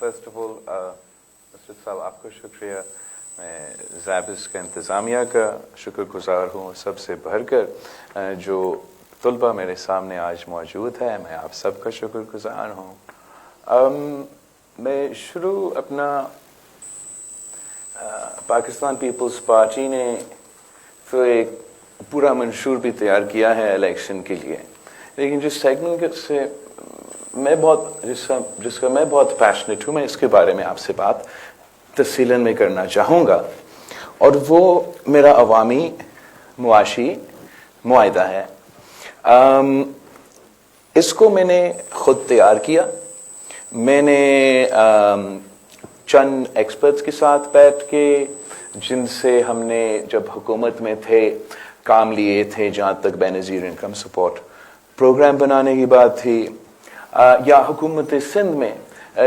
First of all مسجد صاحب آپ کو شکریہ. میں زابس کا انتظامیہ کا شکر گزار ہوں, سب سے بڑھ کر جو طلبہ میرے سامنے آج موجود ہے میں آپ سب کا شکر گزار ہوں. میں شروع اپنا پاکستان پیپلز پارٹی نے تو ایک پورا منشور بھی تیار کیا ہے الیکشن کے لیے, لیکن جس سیگمنٹ سے میں جس کا میں بہت پیشنیٹ ہوں, میں اس کے بارے میں آپ سے بات تفصیلاً میں کرنا چاہوں گا, اور وہ میرا عوامی معاشی معاہدہ ہے. اس کو میں نے خود تیار کیا. میں نے چند ایکسپرٹس کے ساتھ بیٹھ کے, جن سے ہم نے جب حکومت میں تھے کام لیے تھے, جہاں تک بے نظیر انکم سپورٹ پروگرام بنانے کی بات تھی, یا حکومت سندھ میں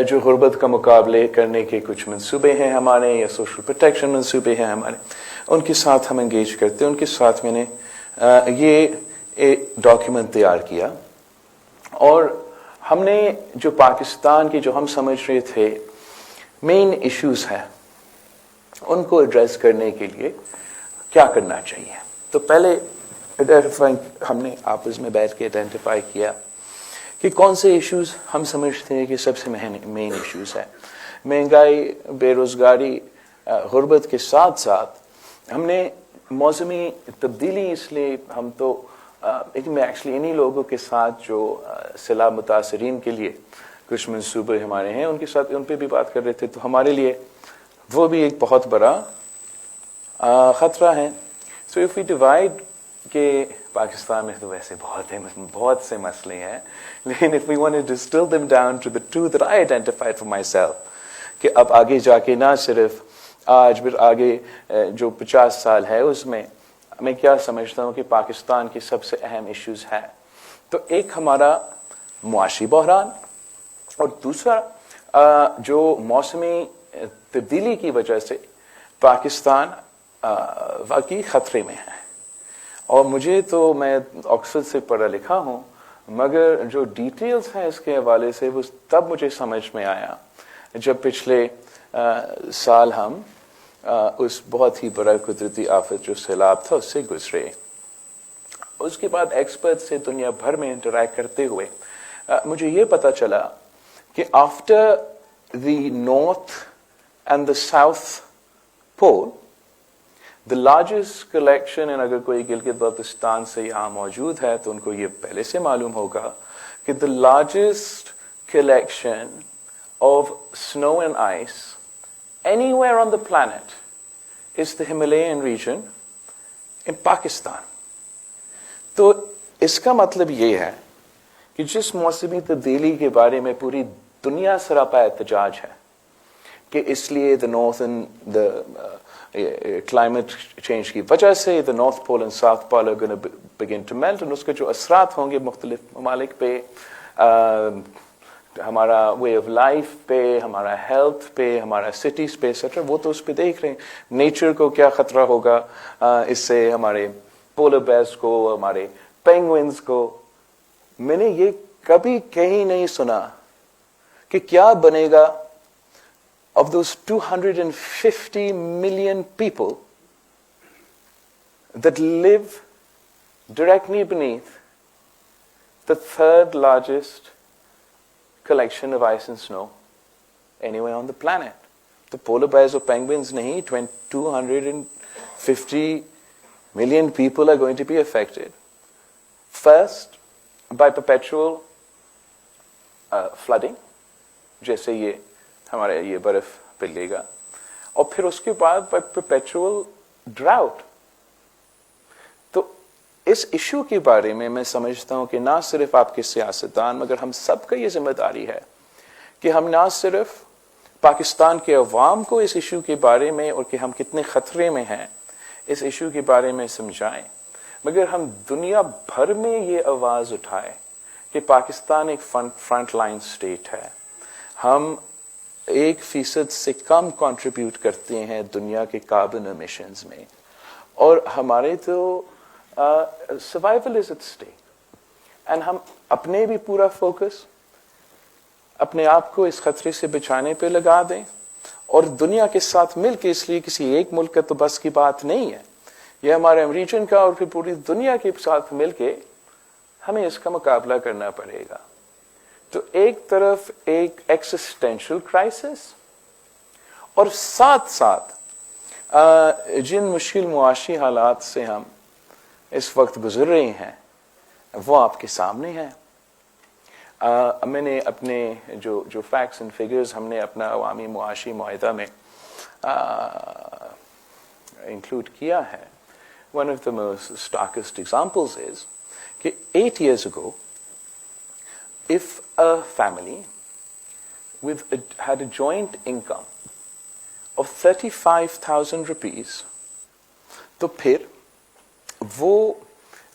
جو غربت کا مقابلے کرنے کے کچھ منصوبے ہیں ہمارے, یا سوشل پروٹیکشن منصوبے ہیں ہمارے, ان کے ساتھ ہم انگیج کرتے ہیں. ان کے ساتھ میں نے یہ ڈاکیومنٹ تیار کیا, اور ہم نے جو پاکستان کے جو ہم سمجھ رہے تھے مین ایشوز ہیں ان کو ایڈریس کرنے کے لیے کیا کرنا چاہیے. تو پہلے ہم نے آپس میں بیٹھ کے آئیڈینٹیفائی کیا کہ کون سے ایشوز ہم سمجھتے ہیں کہ سب سے مین ایشوز ہیں. مہنگائی, بے روزگاری, غربت کے ساتھ ساتھ ہم نے موسمی تبدیلی, اس لیے ہم تو ایکچولی انہی لوگوں کے ساتھ جو سیلاب متاثرین کے لیے کچھ منصوبے ہمارے ہیں ان کے ساتھ ان پہ بھی بات کر رہے تھے, تو ہمارے لیے وہ بھی ایک بہت بڑا خطرہ ہے. سو اف وی ڈیوائڈ کہ پاکستان میں تو ویسے بہت سے مسئلے ہیں, لیکن if we want to distill them down to the two that I identified for myself, کہ اب آگے جا کے نہ صرف آج پھر آگے جو 50 سال ہے اس میں میں کیا سمجھتا ہوں کہ پاکستان کی سب سے اہم ایشوز ہیں. تو ایک ہمارا معاشی بحران, اور دوسرا جو موسمی تبدیلی کی وجہ سے پاکستان واقعی خطرے میں ہے. اور مجھے تو میں آکسفورڈ سے پڑھا لکھا ہوں, مگر جو ڈیٹیلز ہیں اس کے حوالے سے وہ تب مجھے سمجھ میں آیا جب پچھلے سال ہم اس بہت ہی بڑا قدرتی آفت جو سیلاب تھا اس سے گزرے. اس کے بعد ایکسپرٹ سے دنیا بھر میں انٹریکٹ کرتے ہوئے مجھے یہ پتا چلا کہ after the north and the south pole the largest collection, and اگر کوئی گلگت بلتستان سے یہاں موجود ہے تو ان کو یہ پہلے سے معلوم ہوگا کہ the largest collection of snow and ice anywhere on the planet is the Himalayan region in Pakistan. تو اس کا مطلب یہ ہے کہ جس موسمی تبدیلی کے بارے میں پوری دنیا سراپا احتجاج ہے کہ اس لیے the north and the climate change کی وجہ سے the North Pole and South Pole are going to begin to melt, اور اس کے جو اثرات ہوں گے مختلف ممالک پہ, ہمارا وے آف لائف پہ, ہمارا ہیلتھ پہ, ہمارا سٹیز پہ ایٹسٹرا, وہ تو اس پہ دیکھ رہے ہیں. نیچر کو کیا خطرہ ہوگا اس سے, ہمارے پولر بیئرز کو, ہمارے پینگوئنز کو. میں نے یہ کبھی کہیں نہیں سنا کہ کیا بنے گا of those 250 million people that live directly beneath the third largest collection of ice and snow anywhere on the planet. The polar bears or penguins nahi, 250 million people are going to be affected. First, by perpetual flooding, جیسے یہ ہمارے یہ برف پگھلے گا, اور پھر اس کے بعد perpetual drought. تو اس ایشو کے بارے میں سمجھتا ہوں کہ نہ صرف آپ کے سیاستدان مگر ہم سب کا یہ ذمہ داری ہے کہ ہم نہ صرف پاکستان کے عوام کو اس ایشو کے بارے میں اور کہ ہم کتنے خطرے میں ہیں اس ایشو کے بارے میں سمجھائیں, مگر ہم دنیا بھر میں یہ آواز اٹھائیں کہ پاکستان ایک فرنٹ لائن اسٹیٹ ہے. ہم 1% سے کم کنٹریبیوٹ کرتے ہیں دنیا کے کاربن ایمیشنز میں, اور ہمارے تو survival is at stake, and ہم اپنے بھی پورا فوکس अपने आप को इस खतरे से बचाने पे लगा दें और दुनिया के साथ मिलकर, इसलिए किसी एक मुल्क का तो बस की बात नहीं है, यह हमारे रीजन का और फिर पूरी दुनिया के साथ मिलके हमें इसका मुकाबला करना पड़ेगा। तो एक तरफ एक एक्सिस्टेंशियल क्राइसिस और साथ साथ जिन मुश्किल मुआशी हालात से हम इस वक्त गुजर रहे हैं वो आपके सामने है। मैंने अपने जो फैक्ट्स एंड फिगर्स हमने अपना अवामी मुआशी मुआहिदा में इंक्लूड किया है, one of the most starkest examples is कि 8 years ago, if a family had a joint income of 35,000 rupees, तो फिर वो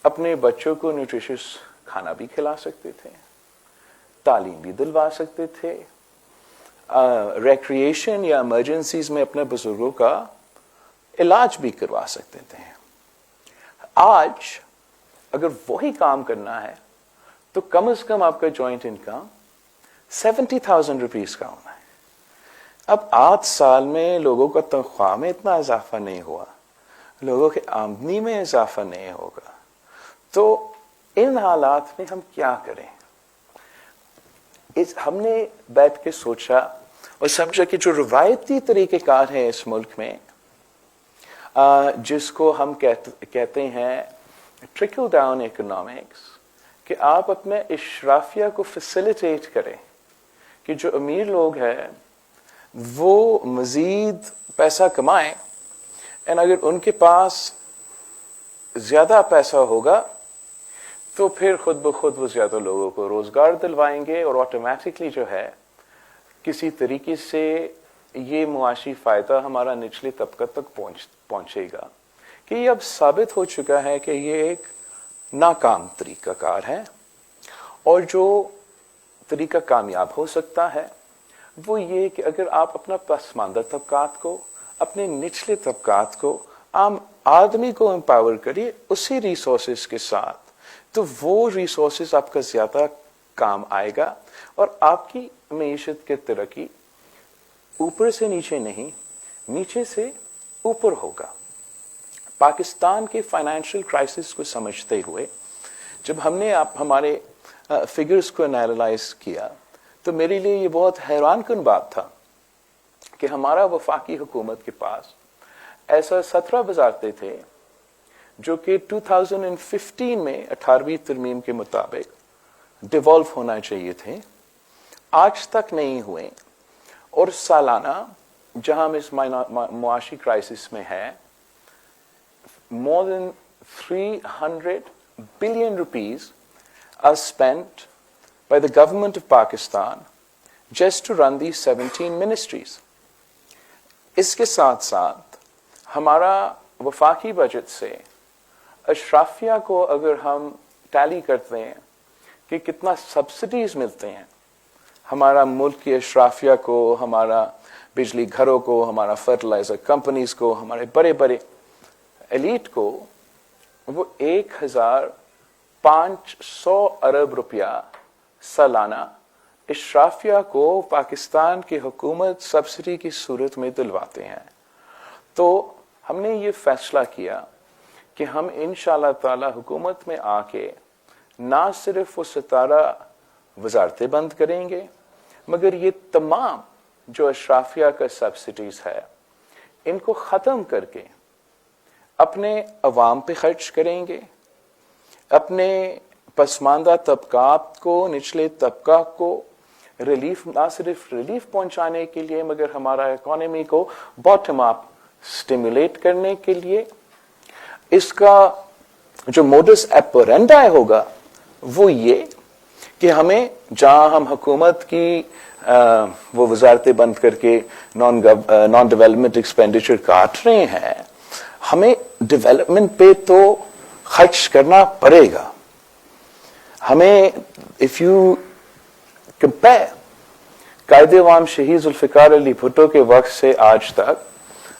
अपने बच्चों को न्यूट्रिशियस खाना भी खिला सकते थे, तालीम भी दिलवा सकते थे, रिक्रिएशन या इमरजेंसीज में अपने बुजुर्गों का इलाज भी करवा सकते थे। आज अगर वही काम करना है तो कम से कम आपका जॉइंट इनकम 70,000 रुपीस का होना है। अब 8 साल में लोगों का तनख्वाह में इतना इजाफा नहीं हुआ, लोगों के आमदनी में इजाफा नहीं होगा, तो इन हालात में हम क्या करें? हमने बैठ के सोचा और समझा कि जो रिवायती तरीक़ेकार है इस मुल्क में, जिसको हम कहते हैं ट्रिकल डाउन इकोनॉमिक्स, कि आप अपने इशराफिया को फैसिलिटेट करें कि जो अमीर लोग हैं वो मजीद पैसा कमाएं, और अगर उनके पास ज्यादा पैसा होगा तो फिर खुद ब खुद वो ज्यादा लोगों को रोजगार दिलवाएंगे और ऑटोमेटिकली जो है किसी तरीके से ये मुआशी फायदा हमारा निचले तबका तक पहुंचेगा। कि ये अब साबित हो चुका है कि ये एक नाकाम तरीकाकार है, और जो तरीका कामयाब हो सकता है वो ये कि अगर आप अपना पसमानदा तबकात को, अपने निचले तबकात को, आम आदमी को एम्पावर करिए उसी रिसोर्सेज के साथ, तो वो रिसोर्सेज आपका ज्यादा काम आएगा और आपकी मईशत की तरक्की ऊपर से नीचे नहीं, नीचे से ऊपर होगा। पाकिस्तान के फाइनेंशियल क्राइसिस को समझते हुए जब हमने हमारे फिगर्स को एनालाइज किया तो मेरे लिए ये बहुत हैरानकुन बात था कि हमारा वफाकी हुकूमत के पास ऐसा 17 वजारतें थे जो कि 2015 में 18वीं तरमीम के मुताबिक डिवॉल्व होना चाहिए थे, आज तक नहीं हुए। और सालाना जहां हम इस मुआशी क्राइसिस में है, more than 300 billion rupees are spent by the government of Pakistan just to run these 17 ministries. इसके साथ साथ हमारा वफाकी बजट से अशराफिया को अगर हम टैली करते हैं कि कितना सब्सिडीज मिलते हैं हमारा मुल्क की अशराफिया को, हमारा बिजली घरों को, हमारा फर्टिलाइजर कंपनीज को, हमारे बड़े बड़े एलीट को, वो 1,500 अरब रुपया सालाना इशराफिया को पाकिस्तान की हुकूमत सब्सिडी की सूरत में दिलवाते हैं। तो हमने ये फैसला किया कि हम इंशाअल्लाह ताला हुकूमत में आके ना सिर्फ वो 17 वजारतें बंद करेंगे, मगर ये तमाम जो अशराफिया का सब्सिडीज है इनको खत्म करके अपने अवाम पे खर्च करेंगे, अपने पसमानदा तबकात को, निचले तबका को रिलीफ, ना सिर्फ रिलीफ पहुंचाने के लिए मगर हमारा इकोनॉमी को बॉटम अप स्टिमुलेट करने के लिए। इसका जो मोडस ऑपरेंडी होगा वो ये कि हमें जहां हम हुकूमत की वो वजारतें बंद करके नॉन डेवलपमेंट एक्सपेंडिचर काट रहे हैं, हमें डेवलपमेंट पे तो खर्च करना पड़ेगा। हमें इफ यू कंपेयर कायदे अवाम शहीद जुल्फिकार अली भुट्टो के वक्त से आज तक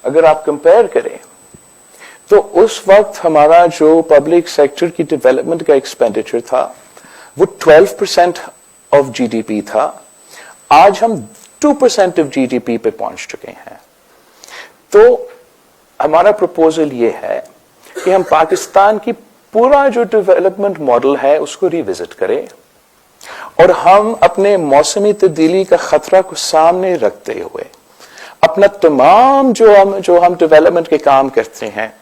अगर आप कंपेयर करें तो उस वक्त हमारा जो पब्लिक सेक्टर की डेवलपमेंट का एक्सपेंडिचर था वो 12% ऑफ जीडीपी था। आज हम 2% ऑफ GDP पे पहुंच चुके हैं। तो हमारा प्रपोजल ये है कि हम पाकिस्तान की पूरा जो डेवलपमेंट मॉडल है उसको रिविजिट करें और हम अपने मौसमी तब्दीली का खतरा को सामने रखते हुए अपना तमाम जो हम डेवलपमेंट के काम करते हैं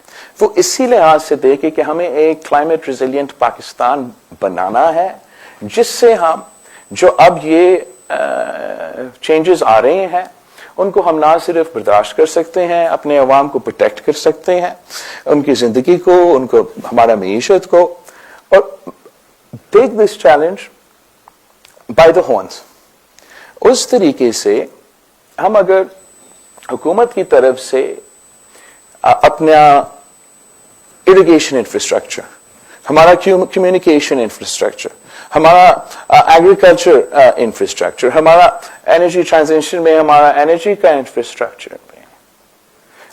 वो इसी लिहाज से देखें कि हमें एक क्लाइमेट रिजिलियंट पाकिस्तान बनाना है, जिससे हम जो अब ये चेंजेस आ रहे हैं उनको हम ना सिर्फ बर्दाश्त कर सकते हैं, अपने अवाम को प्रोटेक्ट कर सकते हैं, उनकी जिंदगी को, उनको, हमारा मईशत को, और take this challenge by the horns. उस तरीके से हम अगर हुकूमत की तरफ से अपना इरिगेशन इंफ्रास्ट्रक्चर, हमारा कम्युनिकेशन इंफ्रास्ट्रक्चर, हमारा एग्रीकल्चर इंफ्रास्ट्रक्चर, हमारा एनर्जी ट्रांजिशन में हमारा एनर्जी का इंफ्रास्ट्रक्चर में,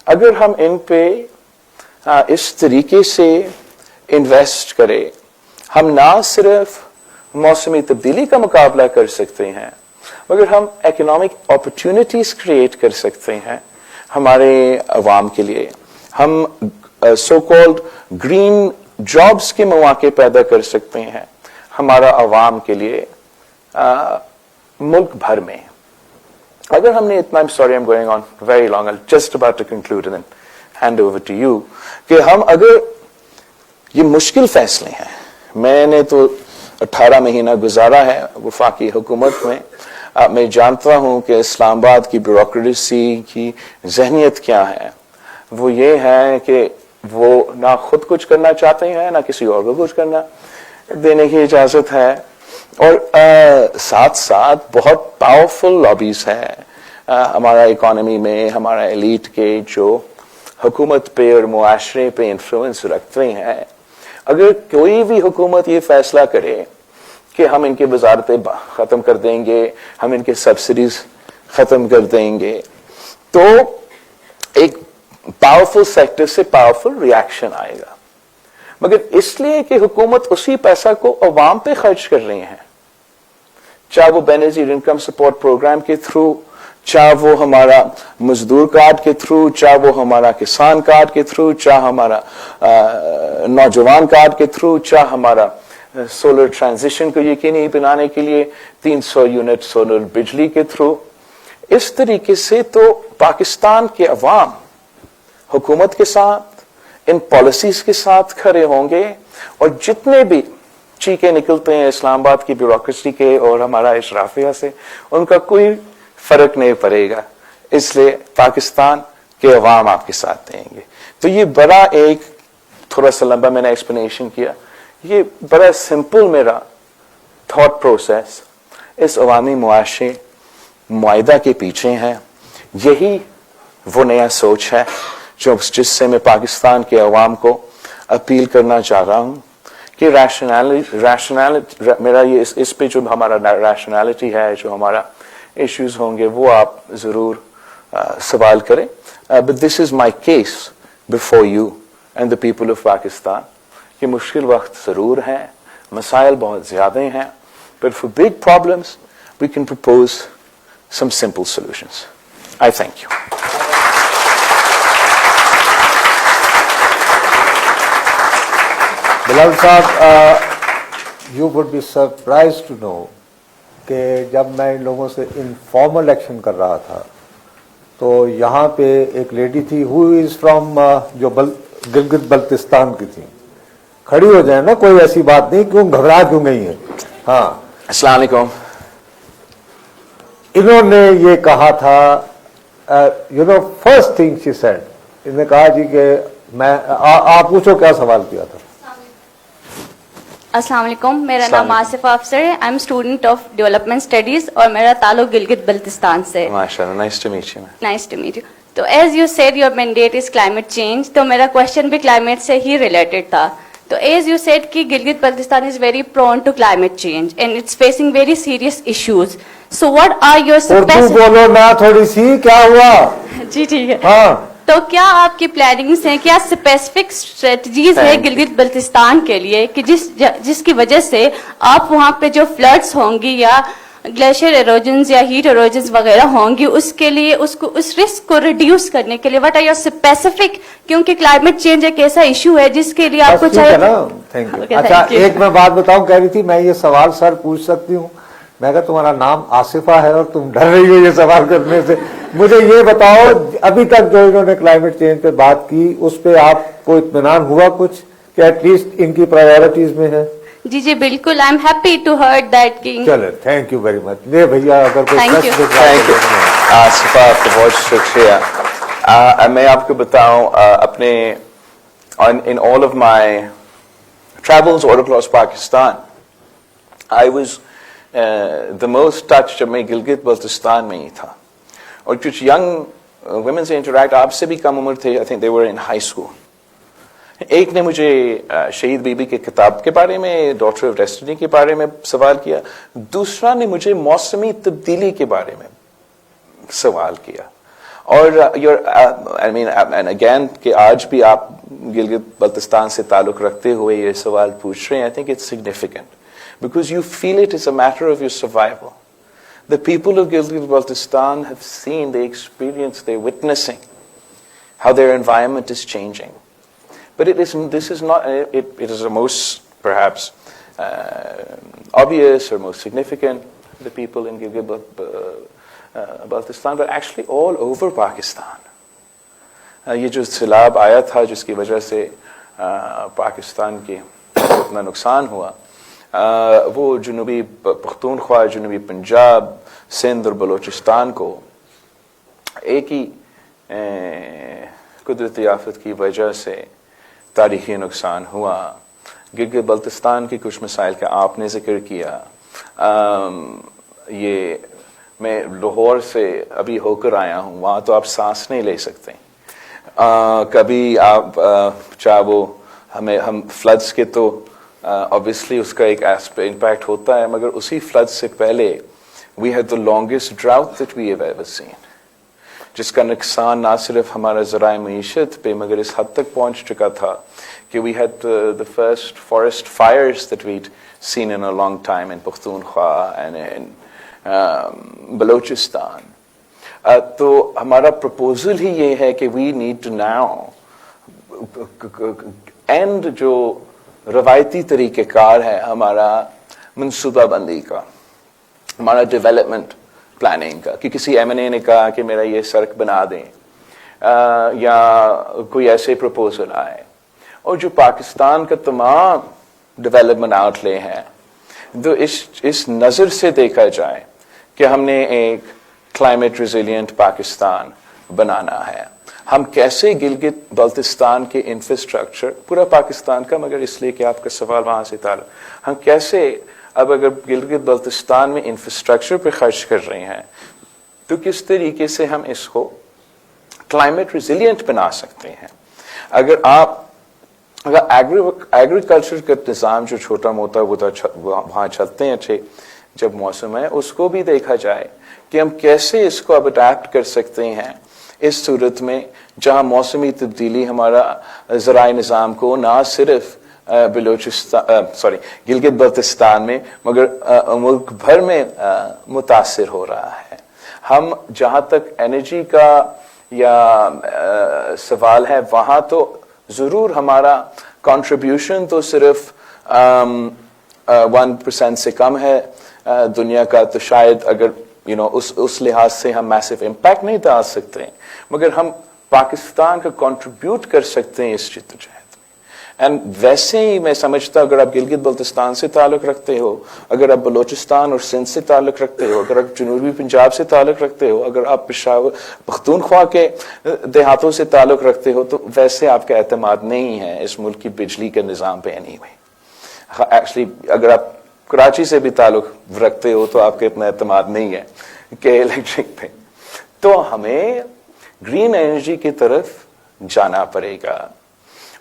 अगर हम इन पे इस तरीके से इन्वेस्ट करें, हम ना सिर्फ मौसमी तब्दीली का मुकाबला कर सकते हैं मगर हम इकोनॉमिक अपॉर्चुनिटीज क्रिएट कर सकते हैं हमारे अवाम के लिए। हम सो कॉल्ड ग्रीन जॉब्स के मौके पैदा कर सकते हैं हमारा अवाम के लिए मुल्क भर में। अगर हमने इतना, I'm sorry I'm going on very long, I'm just about to conclude and then hand over to you, कि हम अगर ये मुश्किल फैसले हैं, मैंने तो 18 महीना गुजारा है वफाकी हुकूमत में, मैं जानता हूं कि इस्लामाबाद की ब्यूरोक्रेसी की जहनियत क्या है। वो ये है कि वो ना खुद कुछ करना चाहते हैं ना किसी और को कुछ करना देने की इजाजत है, और साथ साथ बहुत पावरफुल लॉबीज हैं हमारा इकोनॉमी में, हमारा एलीट के जो हुकूमत पे और मुआशरे पे इन्फ्लुएंस रखते हैं। अगर कोई भी हुकूमत ये फैसला करे कि हम इनके वजारतें खत्म कर देंगे, हम इनके सब्सिडीज खत्म कर देंगे, तो एक पावरफुल सेक्टर से पावरफुल रिएक्शन आएगा। मगर इसलिए कि हुकूमत उसी पैसा को अवाम पे खर्च कर रही है, चाहे वो बेनजीर इनकम सपोर्ट प्रोग्राम के थ्रू, चाहे वो हमारा मजदूर कार्ड के थ्रू, चाहे वो हमारा किसान कार्ड के थ्रू, चाहे हमारा नौजवान कार्ड के थ्रू, चाहे हमारा सोलर ट्रांजिशन को यकीनी बनाने के लिए 300 यूनिट सोलर बिजली के थ्रू। इस तरीके से तो पाकिस्तान के अवाम हुकूमत के साथ, इन पॉलिसीज के साथ खड़े होंगे, और जितने भी चीखे निकलते हैं इस्लामाबाद की ब्यूरोक्रेसी के और हमारा इशराफिया से, उनका कोई फर्क नहीं पड़ेगा। इसलिए पाकिस्तान के अवाम आपके साथ देंगे। तो ये बड़ा एक थोड़ा सा लंबा मैंने एक्सप्लेनेशन किया, ये बड़ा सिंपल मेरा थॉट प्रोसेस इस अवामी मुआशरे मुआहिदा के पीछे है। यही वो नया सोच है जिससे मैं पाकिस्तान के अवाम को अपील करना चाह रहा हूं कि रैशनैलिटी मेरा ये इस पे जो हमारा रैशनैलिटी है, जो हमारा इश्यूज होंगे वो आप जरूर सवाल करें। But this is my case before you and the people of Pakistan. ये मुश्किल वक्त जरूर है, मसाइल बहुत ज्यादा हैं, but for big problems we can propose some simple solutions. I thank you. Bilal साहब, you would be surprised to know कि जब मैं इन लोगों से इनफॉर्मल एक्शन कर रहा था तो यहाँ पे एक लेडी थी हु इज फ्रॉम जो गिलगित बल्तिस्तान की थी। खड़ी हो जाए ना, कोई ऐसी बात नहीं, क्यों घबरा क्यों गई है। हाँ, अस्सलाम वालेकुम। इन्होंने ये कहा था, you know first thing she said, इन्होंने कहा जी कि मैं आप पूछो क्या सवाल किया था। अस्सलाम वालेकुम, मेरा नाम आसिफ अफसर है। I am student of development studies और मेरा ताल्लुक गिलगित बल्तिस्तान से। माशाल्लाह, nice to meet you. Nice to meet you. तो as you said your mandate is climate change, तो मेरा क्वेश्चन भी क्लाइमेट से ही रिलेटेड था। तो एज यू सेड कि Gilgit Baltistan is very prone to climate change and it's facing very serious issues. So what are your बोलो ना थोड़ी सी, क्या हुआ? जी ठीक है। हाँ, तो क्या आपकी प्लानिंग्स हैं, क्या स्पेसिफिक स्ट्रेटजीज है गिलगित बल्तिस्तान के लिए कि जिसकी वजह से आप वहाँ पे जो फ्लड्स होंगी या ग्लेशियर एरोजन्स या हीट एरोजन्स वगैरह होंगी, उसके लिए उसको उस रिस्क को रिड्यूस करने के लिए व्हाट आर योर स्पेसिफिक, क्योंकि क्लाइमेट चेंज एक ऐसा इशू है जिसके लिए आपको बस ठीक है चाहिए। ना, थैंक यू। Okay, अच्छा thank you. एक मैं बात बताऊं, कह रही थी मैं ये सवाल सर पूछ सकती हूँ? मैं कहा तुम्हारा नाम आसिफा है और तुम डर रही हो ये सवाल करने से। मुझे ये बताओ, अभी तक जो इन्होंने क्लाइमेट चेंज पे बात की उस पे आपको इत्मीनान हुआ कुछ कि एटलीस्ट इनकी प्रायोरिटीज में है? जी जी बिल्कुल, I am happy to heard that कि चलो थैंक यू वेरी मच। ये भैया अगर कोई Thank you. Thank you Asifa, आपको बहुत शुक्रिया। मैं आपको बताऊं अपने in all of my travels all across Pakistan, I was the most touched जब मैं गिलगित बल्तिस्तान में ही था, और कुछ यंग women से interact, आपसे भी कम उम्र थे, I think they were in high school. एक ने मुझे शहीद बीबी के किताब के बारे में, डॉटर ऑफ डेस्टिनी के बारे में सवाल किया, दूसरा ने मुझे मौसमी तब्दीली के बारे में सवाल किया। और आई मीन एंड अगेन कि आज भी आप गिलगित बल्तिस्तान से ताल्लुक रखते हुए ये सवाल पूछ रहे हैं, I think it's significant because you feel it is a matter of your survival. The people of Gilgit-Baltistan have seen, they experience, they're witnessing how their environment is changing. But this is not, it is the most perhaps obvious or most significant, the people in Gilgit-Baltistan, but actually all over Pakistan. ये जो सैलाब आया था जिसकी वजह से पाकिस्तान के इतना नुकसान हुआ, वो जनूबी पख्तूनख्वा, जनूबी पंजाब, सिंध और बलूचिस्तान को एक ही कुदरती आफत की वजह से तारीखी नुकसान हुआ. गिलगित बल्तिस्तान की कुछ मसाइल का आपने जिक्र किया. ये मैं लाहौर से अभी होकर आया हूँ, वहाँ तो आप सांस नहीं ले सकते. कभी आप चाहो हम फ्लड्स के तो ऑब्वियसली उसका एक इम्पैक्ट होता है, मगर उसी फ्लड से पहले we had the longest drought that we have ever seen, जिसका नुकसान ना सिर्फ हमारा ज़राए मईशत पे मगर इस हद तक पहुंच चुका था कि we had the first forest fires that we'd seen in a long time in Pakhtunkhwa and in Balochistan. तो हमारा प्रपोजल ही ये है कि we need to now and जो रवायती तरीक़ेकार है हमारा मनसूबा बंदी का, हमारा डेवलपमेंट प्लानिंग का, कि किसी एमएनए ने कहा कि मेरा ये सड़क बना दें या कोई ऐसे प्रपोजल आए, और जो पाकिस्तान का तमाम डेवलपमेंट आउटले हैं, तो इस नज़र से देखा जाए कि हमने एक क्लाइमेट रेजिलिएंट पाकिस्तान बनाना है. हम कैसे गिलगित बल्तिस्तान के इंफ्रास्ट्रक्चर, पूरा पाकिस्तान का मगर इसलिए कि आपका सवाल वहाँ से था, हम कैसे अब अगर गिलगित बल्तिस्तान में इंफ्रास्ट्रक्चर पे खर्च कर रहे हैं तो किस तरीके से हम इसको क्लाइमेट रेजिलिएंट बना सकते हैं. अगर एग्रीकल्चर का निज़ाम जो छोटा मोटा वहाँ चलते हैं अच्छे जब मौसम है, उसको भी देखा जाए कि हम कैसे इसको अब अडैप्ट कर सकते हैं इस सूरत में जहाँ मौसमी तब्दीली हमारा ज़राए निज़ाम को ना सिर्फ गिलगित बल्तिस्तान में मगर मुल्क भर में मुतासिर हो रहा है. हम जहाँ तक एनर्जी का या सवाल है, वहाँ तो ज़रूर हमारा कंट्रीब्यूशन तो सिर्फ 1% से कम है दुनिया का, तो शायद अगर उस लिहाज से हम मैसिव इम्पैक्ट नहीं डाल सकते, मगर हम पाकिस्तान का कंट्रीब्यूट कर सकते हैं इस जद्दोजहद में. एंड वैसे ही मैं समझता, अगर आप गिलगित बल्तिस्तान से ताल्लुक रखते हो, अगर आप बलूचिस्तान और सिंध से ताल्लुक रखते हो, अगर आप जनूबी पंजाब से ताल्लुक रखते हो, अगर आप पेशावर पख्तूनख्वा के देहातों से ताल्लुक रखते हो, तो वैसे आपका एतमाद नहीं है इस मुल्क की बिजली के निज़ाम पे. एनीवे एक्चुअली अगर आप कराची से भी ताल्लुक रखते हो तो आपका इतना एतमाद नहीं है कि इलेक्ट्रिक पे. तो हमें ग्रीन एनर्जी की तरफ जाना पड़ेगा.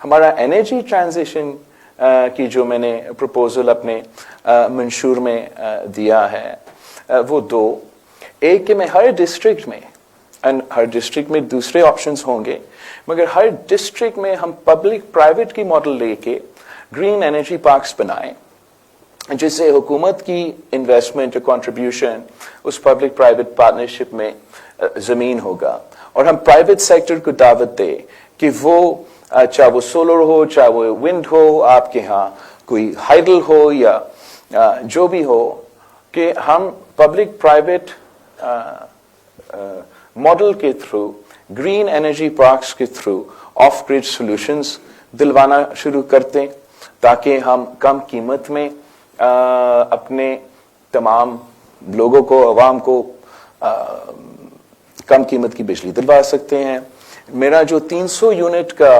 हमारा एनर्जी ट्रांजिशन की जो मैंने प्रपोजल अपने मंशूर में दिया है, वो दो, एक कि मैं हर डिस्ट्रिक्ट में, एंड हर डिस्ट्रिक्ट में दूसरे ऑप्शंस होंगे, मगर हर डिस्ट्रिक्ट में हम पब्लिक प्राइवेट की मॉडल लेके ग्रीन एनर्जी पार्क्स बनाएं जिससे हुकूमत की इन्वेस्टमेंट या कंट्रीब्यूशन उस पब्लिक प्राइवेट पार्टनरशिप में जमीन होगा, और हम प्राइवेट सेक्टर को दावत दे कि वो चाहे वो सोलर हो, चाहे वो विंड हो, आपके यहाँ कोई हाइडल हो या जो भी हो, कि हम पब्लिक प्राइवेट मॉडल के थ्रू, ग्रीन एनर्जी पार्क्स के थ्रू ऑफ ग्रिड सॉल्यूशंस दिलवाना शुरू करते, ताकि हम कम कीमत में अपने तमाम लोगों को, अवाम को कम कीमत की बिजली दिलवा सकते हैं। मेरा जो 300 यूनिट का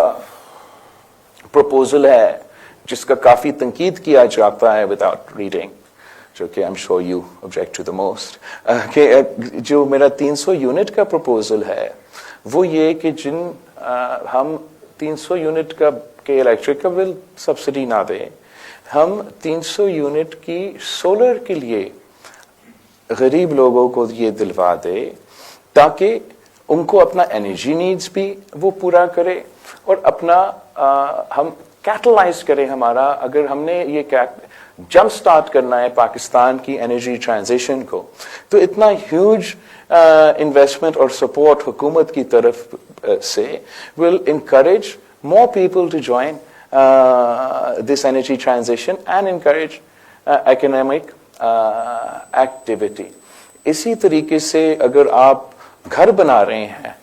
प्रपोजल है, जिसका काफी तंकीद किया जाता है विदाउट रीडिंग, जो कि I am sure you object to the most, कि जो मेरा 300 यूनिट का प्रपोजल है वो ये कि जिन हम 300 यूनिट का के इलेक्ट्रिक का बिल सब्सिडी ना दें, हम 300 यूनिट की सोलर के लिए गरीब लोगों को ये दिलवा दे, ताकि उनको अपना एनर्जी नीड्स भी वो पूरा करे और अपना हम कैटलाइज करें हमारा, अगर हमने ये जंप स्टार्ट करना है पाकिस्तान की एनर्जी ट्रांजिशन को, तो इतना ह्यूज इन्वेस्टमेंट और सपोर्ट हुकूमत की तरफ से will encourage more people to join this energy transition and encourage economic activity. इसी तरीके से अगर आप घर बना रहे हैं,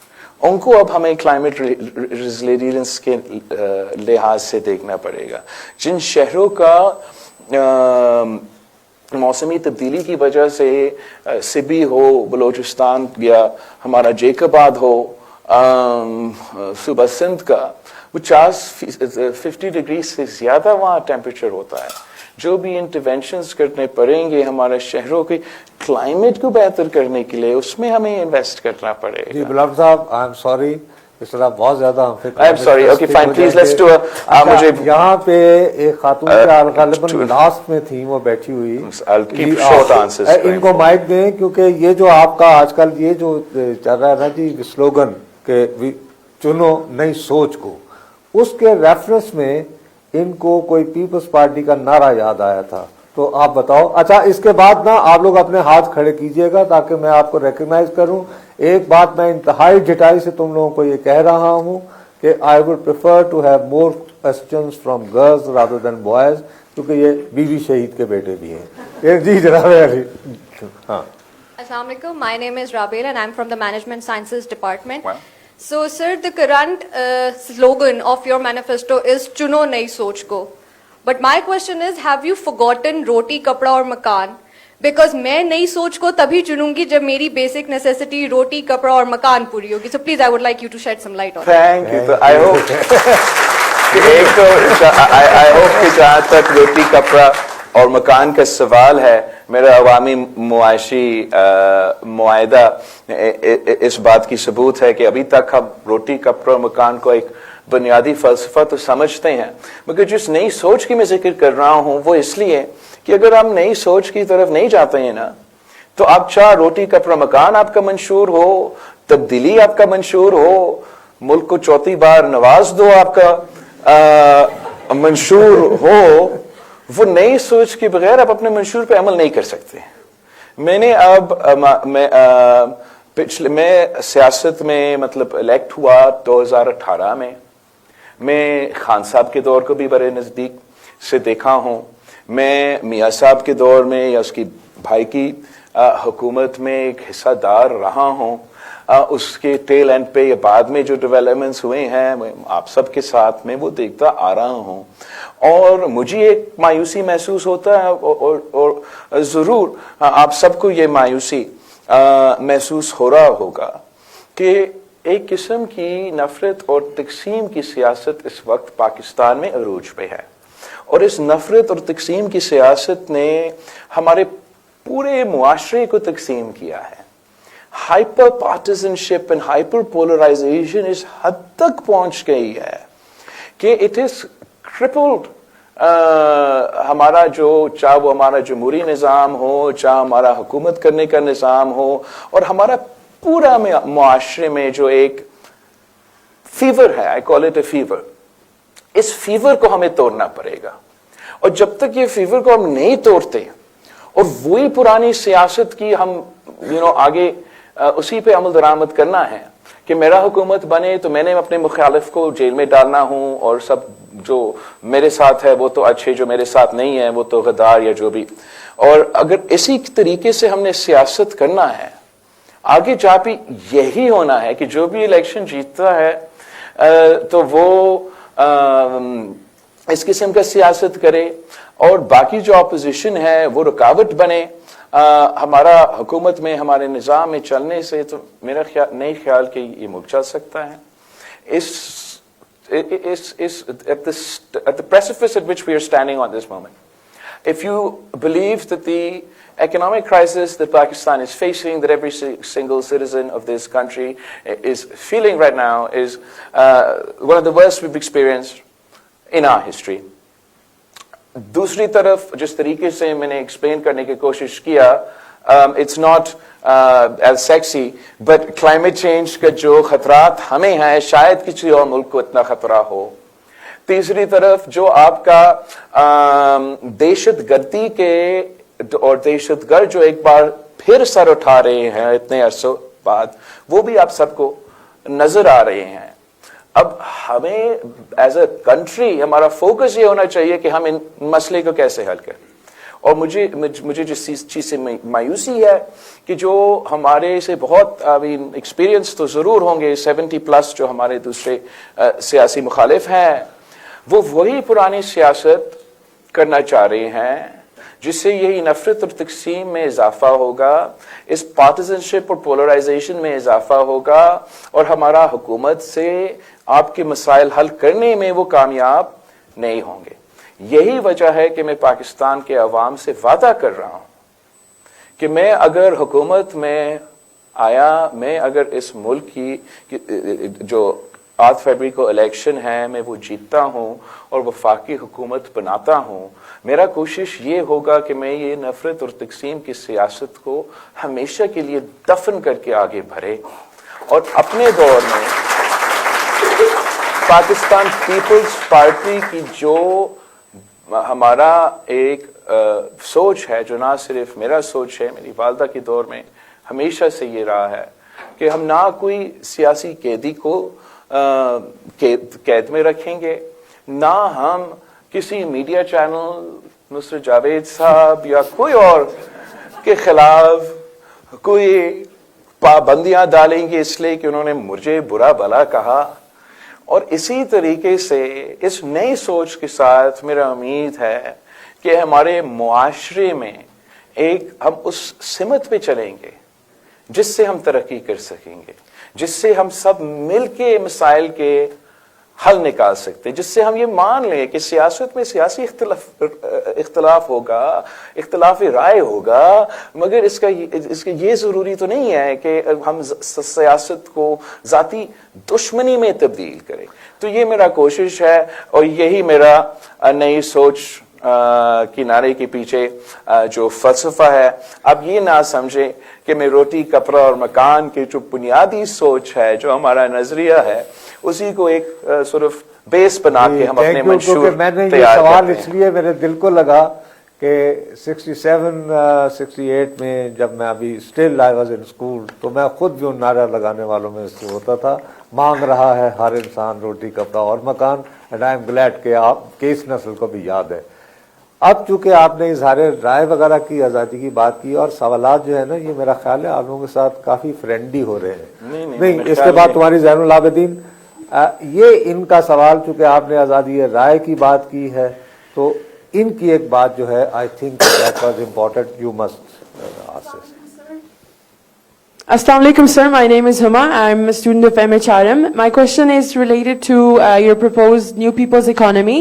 उनको अब हमें क्लाइमेट रेजिलियंस के लिहाज से देखना पड़ेगा। जिन शहरों का मौसमी तब्दीली की वजह से सिबी हो, बलोचिस्तान या हमारा जेकबाद हो, सुबह सिंध का, वो 50 डिग्री से ज्यादा वहां टेम्परेचर होता है। जो भी इंटरवेंशंस करने पड़ेंगे हमारे शहरों के क्लाइमेट को बेहतर करने के लिए, उसमें हमें इन्वेस्ट करना पड़ेगा। जी गुलाम साहब, आई एम सॉरी, इस तरह बहुत ज्यादा I am sorry, okay fine, please let's do मुझे यहाँ पे एक खातून गालिबन लास्ट में थी, वो बैठी हुई, I'll keep short answers, इनको माइक दें, क्योंकि ये जो आपका आजकल ये जो चल रहा है ना जी स्लोगन के चुनो नई सोच को, उसके रेफरेंस में इनको कोई पीपल्स पार्टी का नारा याद आया था, तो आप बताओ। अच्छा, इसके बाद ना आप लोग अपने हाथ खड़े कीजिएगा ताकि मैं आपको रिकग्नाइज करूं। एक बात मैं इंतहाई जिटाई से तुम लोगों को ये कह रहा हूं कि I would prefer to have more questions from girls rather than boys, क्योंकि ये बीवी शहीद के बेटे भी हैं। जी जनाब अली। हाँ, Assalamu alaikum. My name is Rabel and I'm from the Management Sciences Department. Wow. So, sir, the current slogan of your manifesto is "Chuno Nayi Soch Ko." But my question is, have you forgotten roti, kapda और मकान? Because मैं नई सोच को तभी चुनूंगी जब मेरी basic necessity रोटी, कपड़ा और मकान पूरी होगी. So, please, I would like you to shed some light on it. Thank you. तो आई होप आई होप कि जहाँ तक रोटी, कपड़ा और मकान का सवाल है, मेरा अवामी मुआशी मुआयदा इस बात की सबूत है कि अभी तक हम रोटी, कपड़ा और मकान को एक बुनियादी फलसफा तो समझते हैं, मगर जिस नई सोच की मैं जिक्र कर रहा हूं वो इसलिए कि अगर हम नई सोच की तरफ नहीं जाते हैं ना, तो आप चाहे रोटी, कपड़ा, मकान आपका मंशूर हो, तब्दीली आपका मंशूर हो, मुल्क को चौथी बार नवाज दो आपका मंशूर हो, वो नई सोच के बगैर आप अपने मंशूर पे अमल नहीं कर सकते। मैंने अब मैं सियासत में मतलब इलेक्ट हुआ 2018 में। मैं खान साहब के दौर को भी बड़े नजदीक से देखा हूं। मैं मियां साहब के दौर में या उसकी भाई की हुकूमत में एक हिस्सादार रहा हूं। उसके टेल एंड पे या बाद में जो डेवलपमेंट्स हुए हैं, मैं आप सबके साथ में वो देखता आ रहा हूं, और मुझे एक मायूसी महसूस होता है, और जरूर आप सबको ये मायूसी महसूस हो रहा होगा कि एक किस्म की नफरत और तकसीम की सियासत इस वक्त पाकिस्तान में अरूज पे है, और इस नफरत और तकसीम की सियासत ने हमारे पूरे मुआशरे को तकसीम किया है। हाइपर पार्टिजनशिप एंड हाइपर पोलराइजेशन इस हद तक पहुंच गई है कि इट इज क्रिपल्ड हमारा जो, चाहे वो हमारा जमहूरी निज़ाम हो, चाहे हमारा हुकूमत करने का निज़ाम हो, और हमारा पूरा मुआशरे में जो एक फीवर है, I call it a fever, इस फीवर को हमें तोड़ना पड़ेगा। اور جب تک یہ فیور کو ہم نہیں توڑتے اور وہی پرانی سیاست کی ہم آگے اسی پہ عمل درآمد کرنا ہے کہ میرا حکومت بنے تو میں نے اپنے مخالف کو جیل میں ڈالنا ہوں اور سب جو میرے ساتھ ہے وہ تو اچھے، جو میرے ساتھ نہیں ہے وہ تو غدار یا جو بھی. اور اگر اسی طریقے سے ہم نے سیاست کرنا ہے آگے جا بھی یہی ہونا ہے کہ جو بھی الیکشن جیتتا ہے تو وہ اس قسم کا سیاست کرے اور باقی جو اپوزیشن ہے وہ رکاوٹ بنے ہمارا حکومت میں، ہمارے نظام میں چلنے سے. تو میرا نہیں خیال کہ یہ مک جا سکتا ہے. at the precipice at which we are standing on this moment, if you believe that the economic crisis that Pakistan is facing, that every single citizen of this country is feeling right now, is one of the worst we've experienced in our history. دوسری طرف جس طریقے سے میں نے explain کرنے کی کوشش کیا it's not as sexy but climate change کا جو خطرات ہمیں ہیں شاید کسی اور ملک کو اتنا خطرہ ہو. تیسری طرف جو آپ کا دہشت گردی کے اور دہشت گرد جو ایک بار پھر سر اٹھا رہے ہیں اتنے عرصوں بعد، وہ بھی آپ سب کو نظر آ رہے ہیں. اب ہمیں ایز اے کنٹری ہمارا فوکس یہ ہونا چاہیے کہ ہم ان مسئلے کو کیسے حل کریں. اور مجھے جس چیز سے مایوسی ہے کہ جو ہمارے سے بہت ایکسپیرینس تو ضرور ہوں گے 70+ جو ہمارے دوسرے سیاسی مخالف ہیں، وہ وہی پرانی سیاست کرنا چاہ رہے ہیں جس سے یہی نفرت اور تقسیم میں اضافہ ہوگا، اس پارٹیزنشپ اور پولرائزیشن میں اضافہ ہوگا اور ہمارا حکومت سے آپ کے مسائل حل کرنے میں وہ کامیاب نہیں ہوں گے. یہی وجہ ہے کہ میں پاکستان کے عوام سے وعدہ کر رہا ہوں کہ میں اگر حکومت میں آیا، میں اگر اس ملک کی جو 8 فروری کو الیکشن ہے میں وہ جیتتا ہوں اور وفاقی حکومت بناتا ہوں، میرا کوشش یہ ہوگا کہ میں یہ نفرت اور تقسیم کی سیاست کو ہمیشہ کے لیے دفن کر کے آگے بڑھے اور اپنے دور میں پاکستان پیپلز پارٹی کی جو ہمارا ایک سوچ ہے، جو نہ صرف میرا سوچ ہے، میری والدہ کے دور میں ہمیشہ سے یہ رہا ہے کہ ہم نہ کوئی سیاسی قیدی کو قید میں رکھیں گے، نہ ہم کسی میڈیا چینل نصرت جاوید صاحب یا کوئی اور کے خلاف کوئی پابندیاں ڈالیں گے اس لیے کہ انہوں نے مجھے برا بھلا کہا. اور اسی طریقے سے اس نئی سوچ کے ساتھ میرا امید ہے کہ ہمارے معاشرے میں ہم اس سمت پہ چلیں گے جس سے ہم ترقی کر سکیں گے، جس سے ہم سب مل کے مسائل کے حل نکال سکتے ہیں، جس سے ہم یہ مان لیں کہ سیاست میں سیاسی اختلاف ہوگا، اختلاف رائے ہوگا، مگر اس کا یہ ضروری تو نہیں ہے کہ ہم سیاست کو ذاتی دشمنی میں تبدیل کریں. تو یہ میرا کوشش ہے اور یہی میرا نئی سوچ کی نعرے کے پیچھے جو فلسفہ ہے. اب یہ نہ سمجھیں کہ میں روٹی کپڑا اور مکان کی جو بنیادی سوچ ہے، جو ہمارا نظریہ ہے، اسی کو ایک صرف بیس بنا کے ہم اپنے منشور میں نے یہ سوال اس لیے میرے دل کو لگا کہ 67-68 میں جب میں ابھی still I was in school تو میں خود بھی ان نعرہ لگانے والوں میں سے ہوتا تھا. مانگ رہا ہے ہر انسان روٹی کپڑا اور مکان، اینڈ آئی ایم گلیڈ کہ آپ کی اس نسل کو بھی یاد ہے. اب چونکہ آپ نے اظہار رائے وغیرہ کی، آزادی کی بات کی، اور سوالات جو ہے نا یہ میرا خیال ہے آپ لوگوں کے ساتھ کافی فرینڈلی ہو رہے ہیں. نہیں اس کے بعد تمہاری زین العابدین یہ ان کا سوال چونکہ آپ نے آزادی رائے کی بات کی ہے تو ان کی ایک بات جو ہے I think that was important, you must ask. Assalamu alaikum, sir. My name is Huma. I'm a student of MHRM. My question is related to your proposed New People's Economy.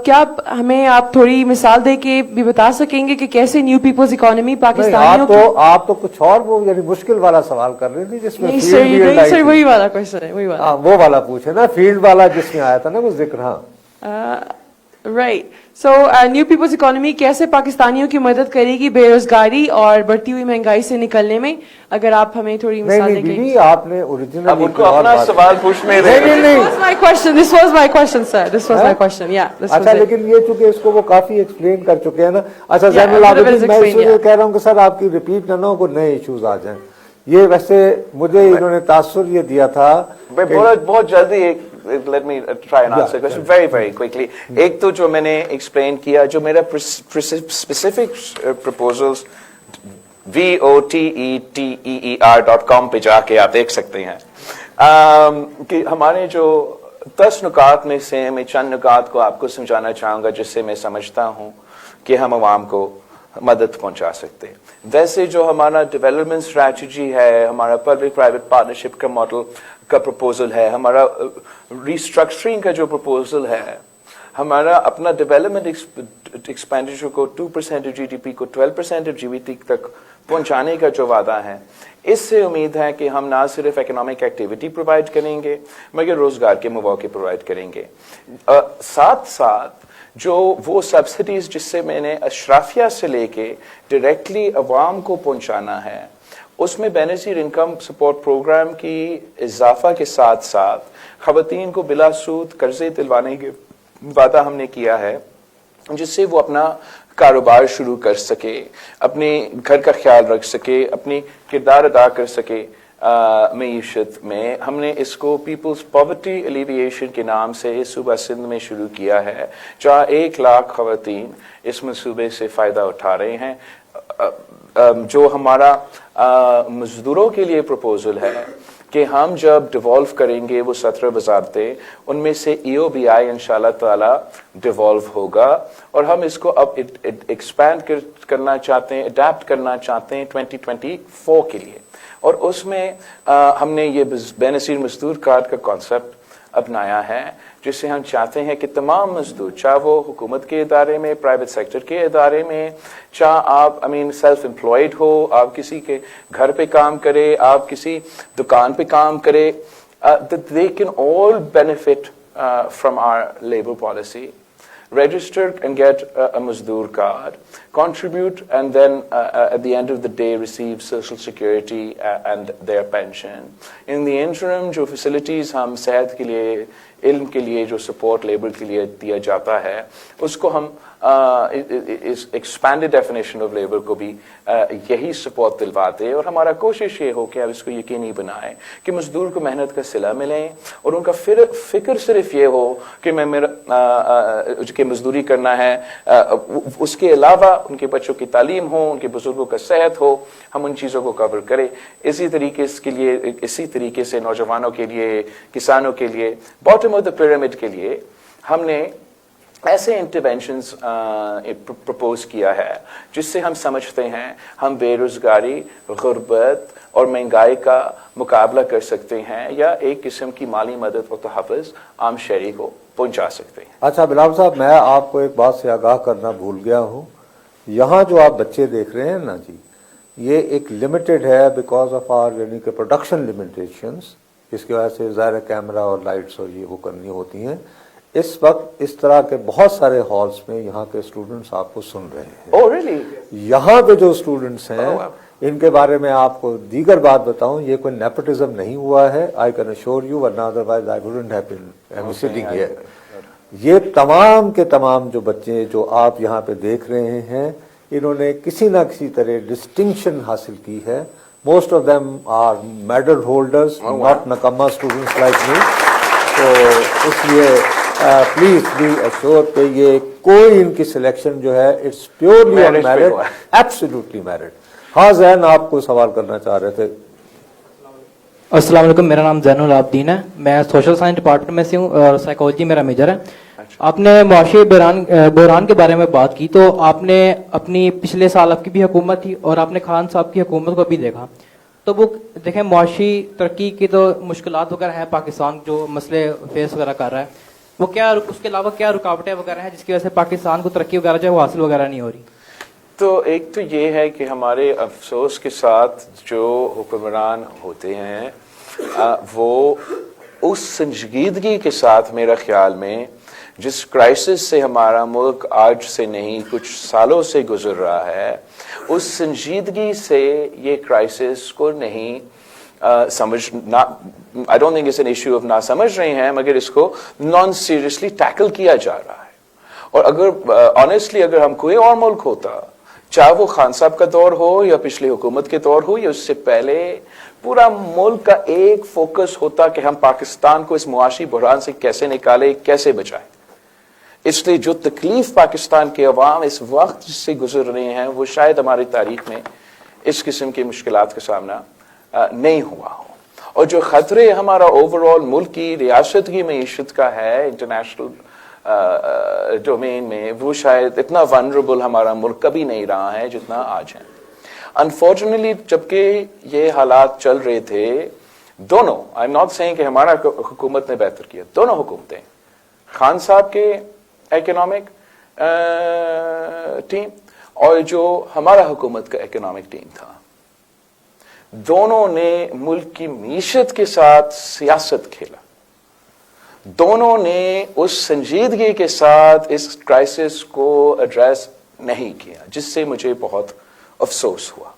کیا ہمیں آپ تھوڑی مثال دے کے بھی بتا سکیں گے کہ کیسے نیو پیپلز اکانومی پاکستانیوں کی؟ آپ تو کچھ اور وہ یعنی مشکل والا سوال کر رہی تھی جس میں نہیں سر وہی والا کوشچن ہے، وہی والا وہ والا پوچھے نا، فیلڈ والا جس میں آیا تھا نا وہ ذکر. ہاں Right. So, new peoples economy कैसे पाकिस्तानियों की मदद करेगी बेरोजगारी और बढ़ती हुई महंगाई से निकलने में? अगर आप हमें थोड़ी नहीं मिसाल नहीं देंगे. दीदी, आपने ओरिजिनल अब उनको अपना सवाल पूछने नहीं दें. नहीं This was my question. This was my question, sir. This was my question. Yeah. This was अच्छा, it. लेकिन ये चूंकि इसको वो काफी एक्सप्लेन कर चुके हैं ना. अच्छा Yeah, Zainul whatever Abidin, is मैं explained, इसलिए yeah. कह रहा हूँ कि सर आपकी रिपीट ना हो, कोई नए इश्यूज आ जाएं. ये वैसे मुझे इन्होंने तासुर ये दिया था मैं बहुत जल्दी let me try and answer the question very quickly. एक तो जो मैंने explain किया, जो मेरा specific proposals voteter.com पे जाके आप देख सकते हैं कि हमारे जो 10 नुकात में से मैं चंद नुकात को आपको समझाना चाहूंगा जिससे मैं समझता हूं कि हम आवाम को मदद पहुंचा सकते हैं. वैसे जो हमारा डेवलपमेंट स्ट्रैटेजी है, हमारा पब्लिक प्राइवेट पार्टनरशिप का मॉडल का प्रपोजल है, हमारा रिस्ट्रक्चरिंग का जो प्रपोजल है, हमारा अपना डेवलपमेंट एक्सपेंडिचर को 2% ऑफ जीडीपी को 12% ऑफ जीडीपी तक पहुंचाने का जो वादा है, इससे उम्मीद है कि हम ना सिर्फ इकोनॉमिक एक्टिविटी प्रोवाइड करेंगे मगर रोजगार के मौके प्रोवाइड करेंगे. साथ साथ जो वो सब्सिडीज जिससे मैंने अशराफिया से लेके डायरेक्टली अवाम को पहुंचाना है, उसमें बेनजीर इनकम सपोर्ट प्रोग्राम की इजाफा के साथ साथ खवातीन को बिला सूद कर्जे दिलवाने के वादा हमने किया है जिससे वो अपना कारोबार शुरू कर सके, अपने घर का ख्याल रख सके, अपनी किरदार अदा कर सके मईशत में. हमने इसको पीपल्स पॉवर्टी एलिविएशन के नाम से सूबा सिंध में शुरू किया है, जहाँ 1 लाख खवातीन इस मंसूबे से फायदा उठा रहे हैं. जो हमारा मजदूरों के लिए प्रपोजल है कि हम जब डिवॉल्व करेंगे वो 17 वजारतें, उनमें से EOBI इंशाल्लाह ताला डिवॉल्व होगा और हम इसको अब एक्सपैंड करना चाहते हैं, अडेप्ट करना चाहते हैं 2024 के लिए. और उसमें हमने ये बेनसीर मजदूर कार्ड का कॉन्सेप्ट अपनाया है जिससे हम चाहते हैं कि तमाम मजदूर, चाहे वो हुकूमत के इदारे में, प्राइवेट सेक्टर के इदारे में, चाहे आप सेल्फ एम्प्लॉयड हो, आप किसी के घर पे काम करे, आप किसी दुकान पे काम करे, they can all benefit from our labor policy. Register and get a Mazdoor card, contribute, and then at the end of the day receive Social Security and their pension. In the interim, जो facilities हम सेहत के लिए, इल्म के लिए जो support labor के लिए दिया जाता है, उसको हम इस expanded definition of labor को भी यही support दिलवाते, और हमारा कोशिश ये हो कि अब इसको यकीनी बनाएं कि मजदूर को मेहनत का सिला मिले और उनका फिक्र सिर्फ ये हो कि मैं मेरा कि मजदूरी करना है, उसके अलावा उनके बच्चों की तालीम हो, उनके बुजुर्गों का सेहत हो, हम उन चीज़ों को कवर करें. इसी तरीके से नौजवानों के लिए, किसानों के लिए, बॉटम ऑफ द पिरामिड के लिए हमने ऐसे इंटरवेंशंस प्रपोज किया है जिससे हम समझते हैं हम बेरोजगारी, गुर्बत और महंगाई का मुकाबला कर सकते हैं या एक किस्म की माली मदद और तहफ़्फ़ुज़ आम शहरी को पहुंचा सकते हैं. अच्छा बिलावल साहब, मैं आपको एक बात से आगाह करना भूल गया हूँ. यहाँ जो आप बच्चे देख रहे हैं ना जी, ये एक लिमिटेड है बिकॉज ऑफ आवर यानी कि प्रोडक्शन लिमिटेशंस, इसकी वजह से ज़ाहिर कैमरा और लाइट्स और ये वो करनी होती हैं. इस वक्त इस तरह के बहुत सारे हॉल्स में यहाँ के स्टूडेंट्स आपको सुन रहे हैं. Oh, really? यहाँ पे जो स्टूडेंट्स हैं इनके बारे में आपको दीगर बात बताऊं, ये कोई नेपोटिज्म नहीं हुआ है. आई कैन अश्योर यू, वरना otherwise I wouldn't have been sitting here. ये तमाम के तमाम जो बच्चे जो आप यहाँ पे देख रहे हैं, इन्होंने किसी ना किसी तरह डिस्टिंक्शन हासिल की है. Most of them are medal holders, not नकम्मा स्टूडेंट्स लाइक मी. तो इसलिए प्लीज बी अश्योर कि ये कोई इनकी सिलेक्शन जो है it's purely on merit, absolutely merit. हाँ जैन, आपको सवाल करना चाह रहे थे. अस्सलाम वालेकुम, मेरा नाम जैनुल आबिदीन है. मैं सोशल साइंस डिपार्टमेंट में से हूँ और साइकोलॉजी मेरा मेजर है. आपने मुआशी बहरान के बारे में बात की, तो आपने अपनी पिछले साल आपकी भी हुकूमत थी और आपने खान साहब की हुकूमत को भी देखा. तो वो देखें, मुआशी तरक्की की तो मुश्किलात वगैरह है, पाकिस्तान जो मसले फेस वगैरह कर रहा है, वो क्या उसके अलावा क्या रुकावटें वगैरह हैं जिसकी वजह से पाकिस्तान को तरक्की वगैरह जो है वो हासिल वगैरह नहीं हो रही? तो एक तो ये है कि हमारे अफसोस के साथ जो हुक्मरान होते हैं वो उस संजीदगी के साथ मेरा ख्याल में جس کرائسس سے ہمارا ملک آج سے نہیں کچھ سالوں سے گزر رہا ہے، اس سنجیدگی سے یہ کرائسس کو نہیں سمجھنا. I don't think it's an issue of نہ سمجھ رہے ہیں، مگر اس کو نان سیریسلی ٹیکل کیا جا رہا ہے. اور اگر آنیسٹلی اگر ہم کوئی اور ملک ہوتا، چاہے وہ خان صاحب کا دور ہو یا پچھلی حکومت کے دور ہو یا اس سے پہلے، پورا ملک کا ایک فوکس ہوتا کہ ہم پاکستان کو اس معاشی بحران سے کیسے نکالے، کیسے بچائیں. اس لیے جو تکلیف پاکستان کے عوام اس وقت سے گزر رہے ہیں وہ شاید ہماری تاریخ میں اس قسم کی مشکلات کا سامنا نہیں ہوا ہو. اور جو خطرے ہمارا اوور آل ملک کی ریاست کی معیشت کا ہے انٹرنیشنل ڈومین میں، وہ شاید اتنا ونربل ہمارا ملک کبھی نہیں رہا ہے جتنا آج ہے. انفارچونیٹلی جبکہ یہ حالات چل رہے تھے، دونوں، آئی ایم ناٹ سیئنگ کہ ہمارا حکومت نے بہتر کیا، دونوں حکومتیں، خان صاحب کے اکنامک ٹیم اور جو ہمارا حکومت کا اکنامک ٹیم تھا، دونوں نے ملک کی معیشت کے ساتھ سیاست کھیلا. دونوں نے اس سنجیدگی کے ساتھ اس کرائسس کو ایڈریس نہیں کیا، جس سے مجھے بہت افسوس ہوا.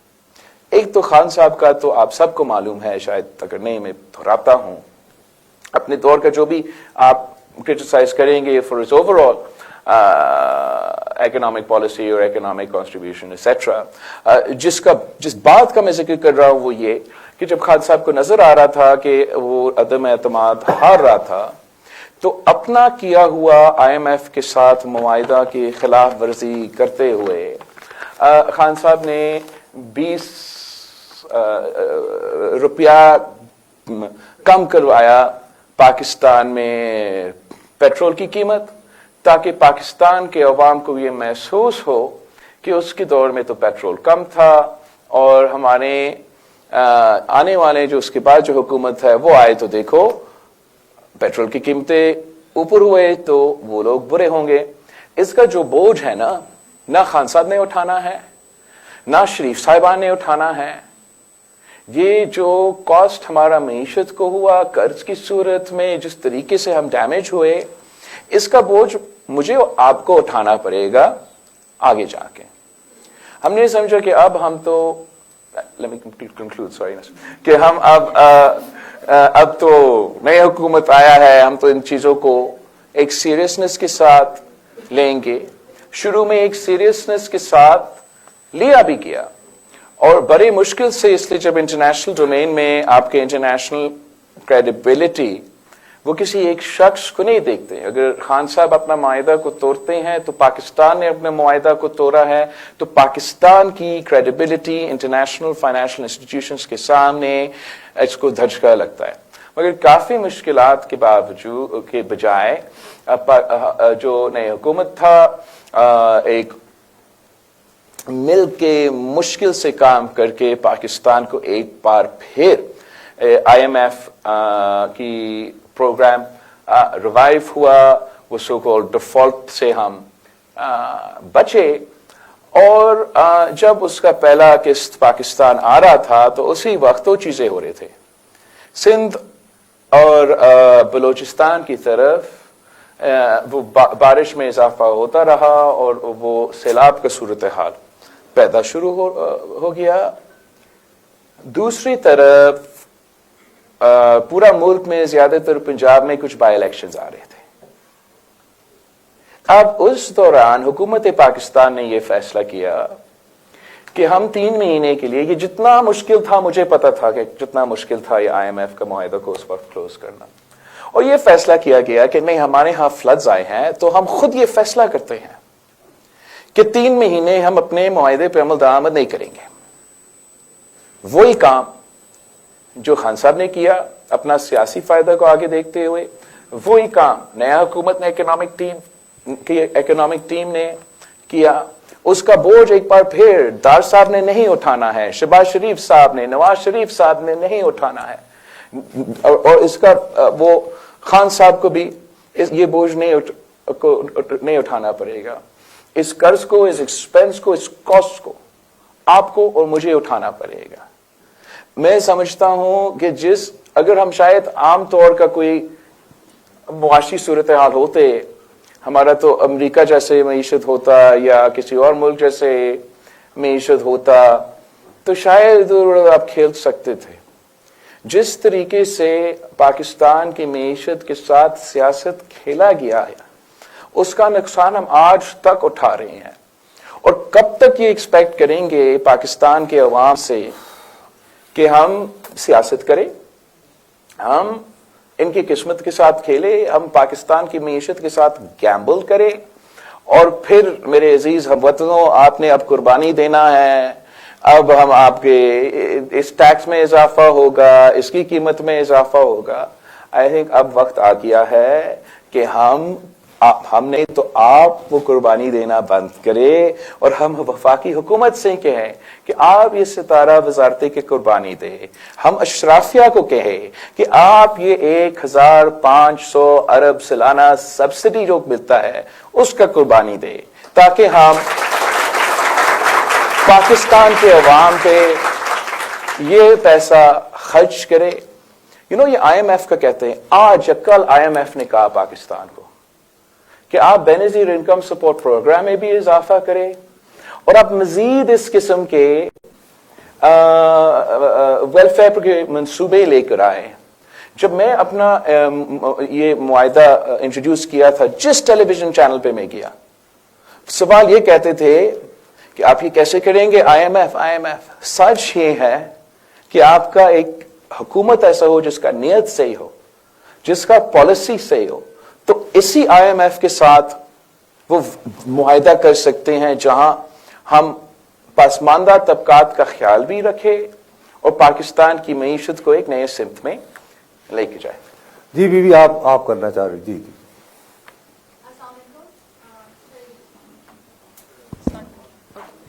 ایک تو خان صاحب کا تو آپ سب کو معلوم ہے، شاید اگر نہیں میں دہراتا ہوں، اپنے دور کا جو بھی آپ کرٹیسائز کریں گے for its over all economic policy اور اکنامک کانٹریبیوشن ایٹسٹرا، جس بات کا میں ذکر کر رہا ہوں وہ یہ کہ جب خان صاحب کو نظر آ رہا تھا کہ وہ عدم اعتماد ہار رہا تھا، تو اپنا کیا ہوا آئی ایم ایف کے ساتھ معاہدہ کی خلاف ورزی کرتے ہوئے خان صاحب نے 20 روپیہ کم کروایا پاکستان میں پیٹرول کی قیمت، تاکہ پاکستان کے عوام کو یہ محسوس ہو کہ اس کے دور میں تو پیٹرول کم تھا اور ہمارے آنے والے جو اس کے بعد جو حکومت ہے وہ آئے تو دیکھو پیٹرول کی قیمتیں اوپر ہوئے تو وہ لوگ برے ہوں گے. اس کا جو بوجھ ہے نا، نہ خان صاحب نے اٹھانا ہے، نہ شریف صاحبان نے اٹھانا ہے. یہ جو کاسٹ ہمارا معیشت کو ہوا قرض کی صورت میں، جس طریقے سے ہم ڈیمیج ہوئے، اس کا بوجھ مجھے آپ کو اٹھانا پڑے گا آگے جا کے. ہم نے سمجھا کہ اب ہم تو کہ ہم اب تو نئی حکومت آیا ہے، ہم تو ان چیزوں کو ایک سیریسنس کے ساتھ لیں گے. شروع میں ایک سیریسنس کے ساتھ لیا بھی گیا، اور بڑے مشکل سے، اس لیے جب انٹرنیشنل ڈومین میں آپ کے انٹرنیشنل کریڈیبلٹی وہ کسی ایک شخص کو نہیں دیکھتے. اگر خان صاحب اپنا معاہدہ کو توڑتے ہیں تو پاکستان نے اپنے معاہدہ کو توڑا ہے، تو پاکستان کی کریڈیبلٹی انٹرنیشنل فائنینشل انسٹیٹیوشنز کے سامنے اس کو دھچکا لگتا ہے. مگر کافی مشکلات کے باوجود کے بجائے جو نئی حکومت تھا، ایک مل کے مشکل سے کام کر کے پاکستان کو ایک بار پھر آئی ایم ایف کی پروگرام ریوائیو ہوا. وہ سو کال ڈیفالٹ سے ہم بچے، اور جب اس کا پہلا قسط پاکستان آ رہا تھا تو اسی وقت وہ چیزیں ہو رہے تھے. سندھ اور بلوچستان کی طرف وہ بارش میں اضافہ ہوتا رہا اور وہ سیلاب کا صورتحال پیدا شروع ہو گیا. دوسری طرف پورا ملک میں، زیادہ تر پنجاب میں کچھ بائی الیکشنز آ رہے تھے. اب اس دوران حکومت پاکستان نے یہ فیصلہ کیا کہ ہم 3 مہینے کے لیے، یہ جتنا مشکل تھا، مجھے پتا تھا کہ جتنا مشکل تھا یہ آئی ایم ایف کا معاہدہ کو اس وقت کلوز کرنا، اور یہ فیصلہ کیا گیا کہ نہیں، ہمارے ہاں فلڈز آئے ہیں تو ہم خود یہ فیصلہ کرتے ہیں کہ 3 مہینے ہم اپنے معاہدے پہ عمل درآمد نہیں کریں گے. وہی کام جو خان صاحب نے کیا اپنا سیاسی فائدہ کو آگے دیکھتے ہوئے، وہی کام نیا حکومت نے اکنامک ٹیم نے کیا. اس کا بوجھ ایک بار پھر دار صاحب نے نہیں اٹھانا ہے، شہباز شریف صاحب نے، نواز شریف صاحب نے نہیں اٹھانا ہے، اور اس کا وہ خان صاحب کو بھی یہ بوجھ نہیں اٹھانا پڑے گا. اس قرض کو، اس ایکسپینس کو، اس کاسٹ کو آپ کو اور مجھے اٹھانا پڑے گا. میں سمجھتا ہوں کہ اگر ہم شاید عام طور کا کوئی معاشی صورتحال ہوتے ہمارا تو امریکہ جیسے معیشت ہوتا یا کسی اور ملک جیسے معیشت ہوتا تو شاید آپ کھیل سکتے تھے. جس طریقے سے پاکستان کی معیشت کے ساتھ سیاست کھیلا گیا ہے اس کا نقصان ہم آج تک اٹھا رہے ہیں. اور کب تک یہ ایکسپیکٹ کریں گے پاکستان کے عوام سے کہ ہم سیاست کریں, ہم ان کی قسمت کے ساتھ کھیلے, ہم پاکستان کی معیشت کے ساتھ گیمبل کریں اور پھر میرے عزیز ہم وطنوں آپ نے اب قربانی دینا ہے, اب ہم آپ کے اس ٹیکس میں اضافہ ہوگا, اس کی قیمت میں اضافہ ہوگا. آئی تھنک اب وقت آ گیا ہے کہ ہم نے تو آپ وہ قربانی دینا بند کرے اور ہم وفاقی حکومت سے کہیں کہ آپ یہ ستارہ وزارتیں کی قربانی دے. ہم اشرافیہ کو کہیں کہ آپ یہ 1500 ارب سالانہ سبسڈی جو ملتا ہے اس کا قربانی دے تاکہ ہم پاکستان کے عوام پہ یہ پیسہ خرچ کرے. یہ آئی ایم ایف کا کہتے ہیں, آج کل آئی ایم ایف نے کہا پاکستان کو کہ آپ بے نظیر انکم سپورٹ پروگرام میں بھی اضافہ کریں اور آپ مزید اس قسم کے ویلفیئر کے منصوبے لے کر آئے. جب میں اپنا یہ معاہدہ انٹروڈیوس کیا تھا جس ٹیلی ویژن چینل پہ میں گیا, سوال یہ کہتے تھے کہ آپ یہ کیسے کریں گے آئی ایم ایف. سچ یہ ہے کہ آپ کا ایک حکومت ایسا ہو جس کا نیت صحیح ہو, جس کا پالیسی صحیح ہو, تو اسی آئی ایم ایف کے ساتھ وہ معاہدہ کر سکتے ہیں جہاں ہم پسماندہ طبقات کا خیال بھی رکھے اور پاکستان کی معیشت کو ایک نئے سمت میں لے کے جائے. جی بی بی آپ کرنا چاہ رہے. جی جی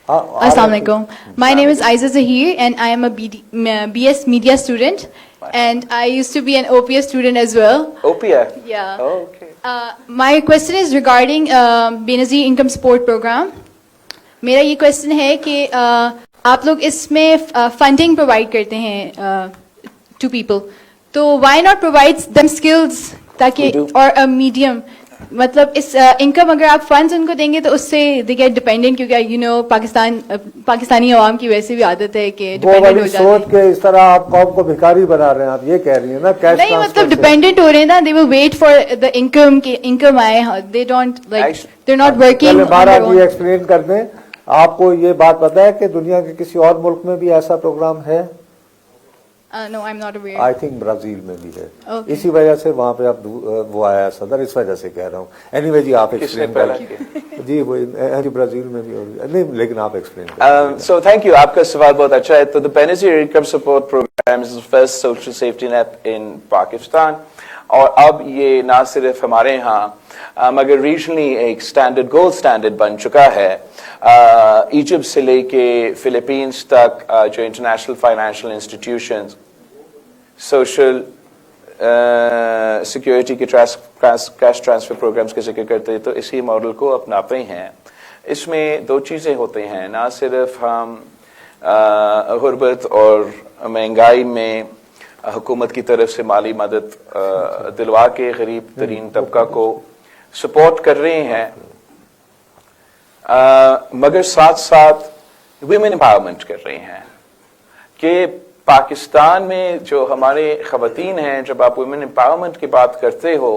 Assalamu alaikum. My name is Aiza Zahir and I am a BS Media student and I used to be an OPS student as well. OPS? Yeah. Oh, okay. My question is regarding Benazir Income Support Program. میرا یہ question ہے کہ آپ لوگ اس میں funding provide کرتے ہیں to people, تو why not provide them skills تاکہ اور میڈیم مطلب اس انکم اگر آپ فنڈز ان کو دیں گے تو اس سے دے گیٹ ڈیپینڈنٹ, کیونکہ پاکستانی عوام کی ویسے بھی عادت ہے کہ ڈیپینڈنٹ ہو جاتے ہیں. سوچ کے اس طرح آپ قوم کو بھکاری بنا رہے ہیں, آپ یہ کہہ رہی ہیں نا کیش نہیں, مطلب ڈیپینڈنٹ ہو رہے ہیں نا, they will wait for the income کہ انکم آئے, they don't like they not working. ہمارا یہ ایکسپلین کر دیں, آپ کو یہ بات پتا ہے کہ دنیا کے کسی اور ملک میں بھی ایسا پروگرام ہے؟ No, I'm not aware. I think Brazil میں بھی ہے. اسی وجہ سے وہاں پہ اب وہ آیا صدر, اس وجہ سے کہہ رہا ہوں. اینی وے جی آپ ایکسپلین کریں. جی وہ برازیل میں بھی نہیں, لیکن آپ ایکسپلین کریں. سو تھینک یو, آپ کا سوال بہت اچھا ہے. تو دا بینظیر انکم سپورٹ پروگرام از فرسٹ سوشل سیفٹی نیٹ ان پاکستان, اور اب یہ نہ صرف ہمارے ہاں مگر ریجنلی ایک اسٹینڈرڈ گولڈ اسٹینڈرڈ بن چکا ہے. ایجپٹ سے لے کے فلپینس تک جو international financial institutions social security کے کیش ٹرانسفر پروگرامز کا ذکر کرتے ہیں تو اسی ماڈل کو اپناتے ہیں. اس میں دو چیزیں ہوتے ہیں, نہ صرف ہم غربت اور مہنگائی میں حکومت کی طرف سے مالی مدد دلوا کے غریب ترین طبقہ کو سپورٹ کر رہے ہیں, مگر ساتھ ساتھ ویمن امپاورمنٹ کر رہے ہیں. کہ پاکستان میں جو ہمارے خواتین ہیں, جب آپ ویمن امپاورمنٹ کی بات کرتے ہو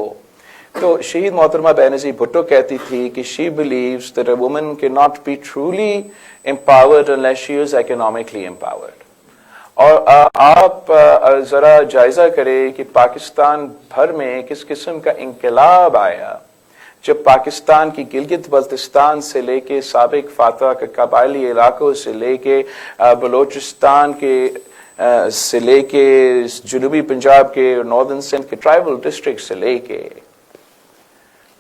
تو شہید محترمہ بینظیر بھٹو کہتی تھی کہ she believes that a woman cannot be truly empowered unless she is economically empowered. اور آپ ذرا جائزہ کریں کہ پاکستان بھر میں کس قسم کا انقلاب آیا جب پاکستان کی گلگت بلتستان سے لے کے سابق فاتح کے قبائلی علاقوں سے لے کے بلوچستان کے سے لے کے جنوبی پنجاب کے ناردرن سندھ کے ٹرائبل ڈسٹرکٹ سے لے کے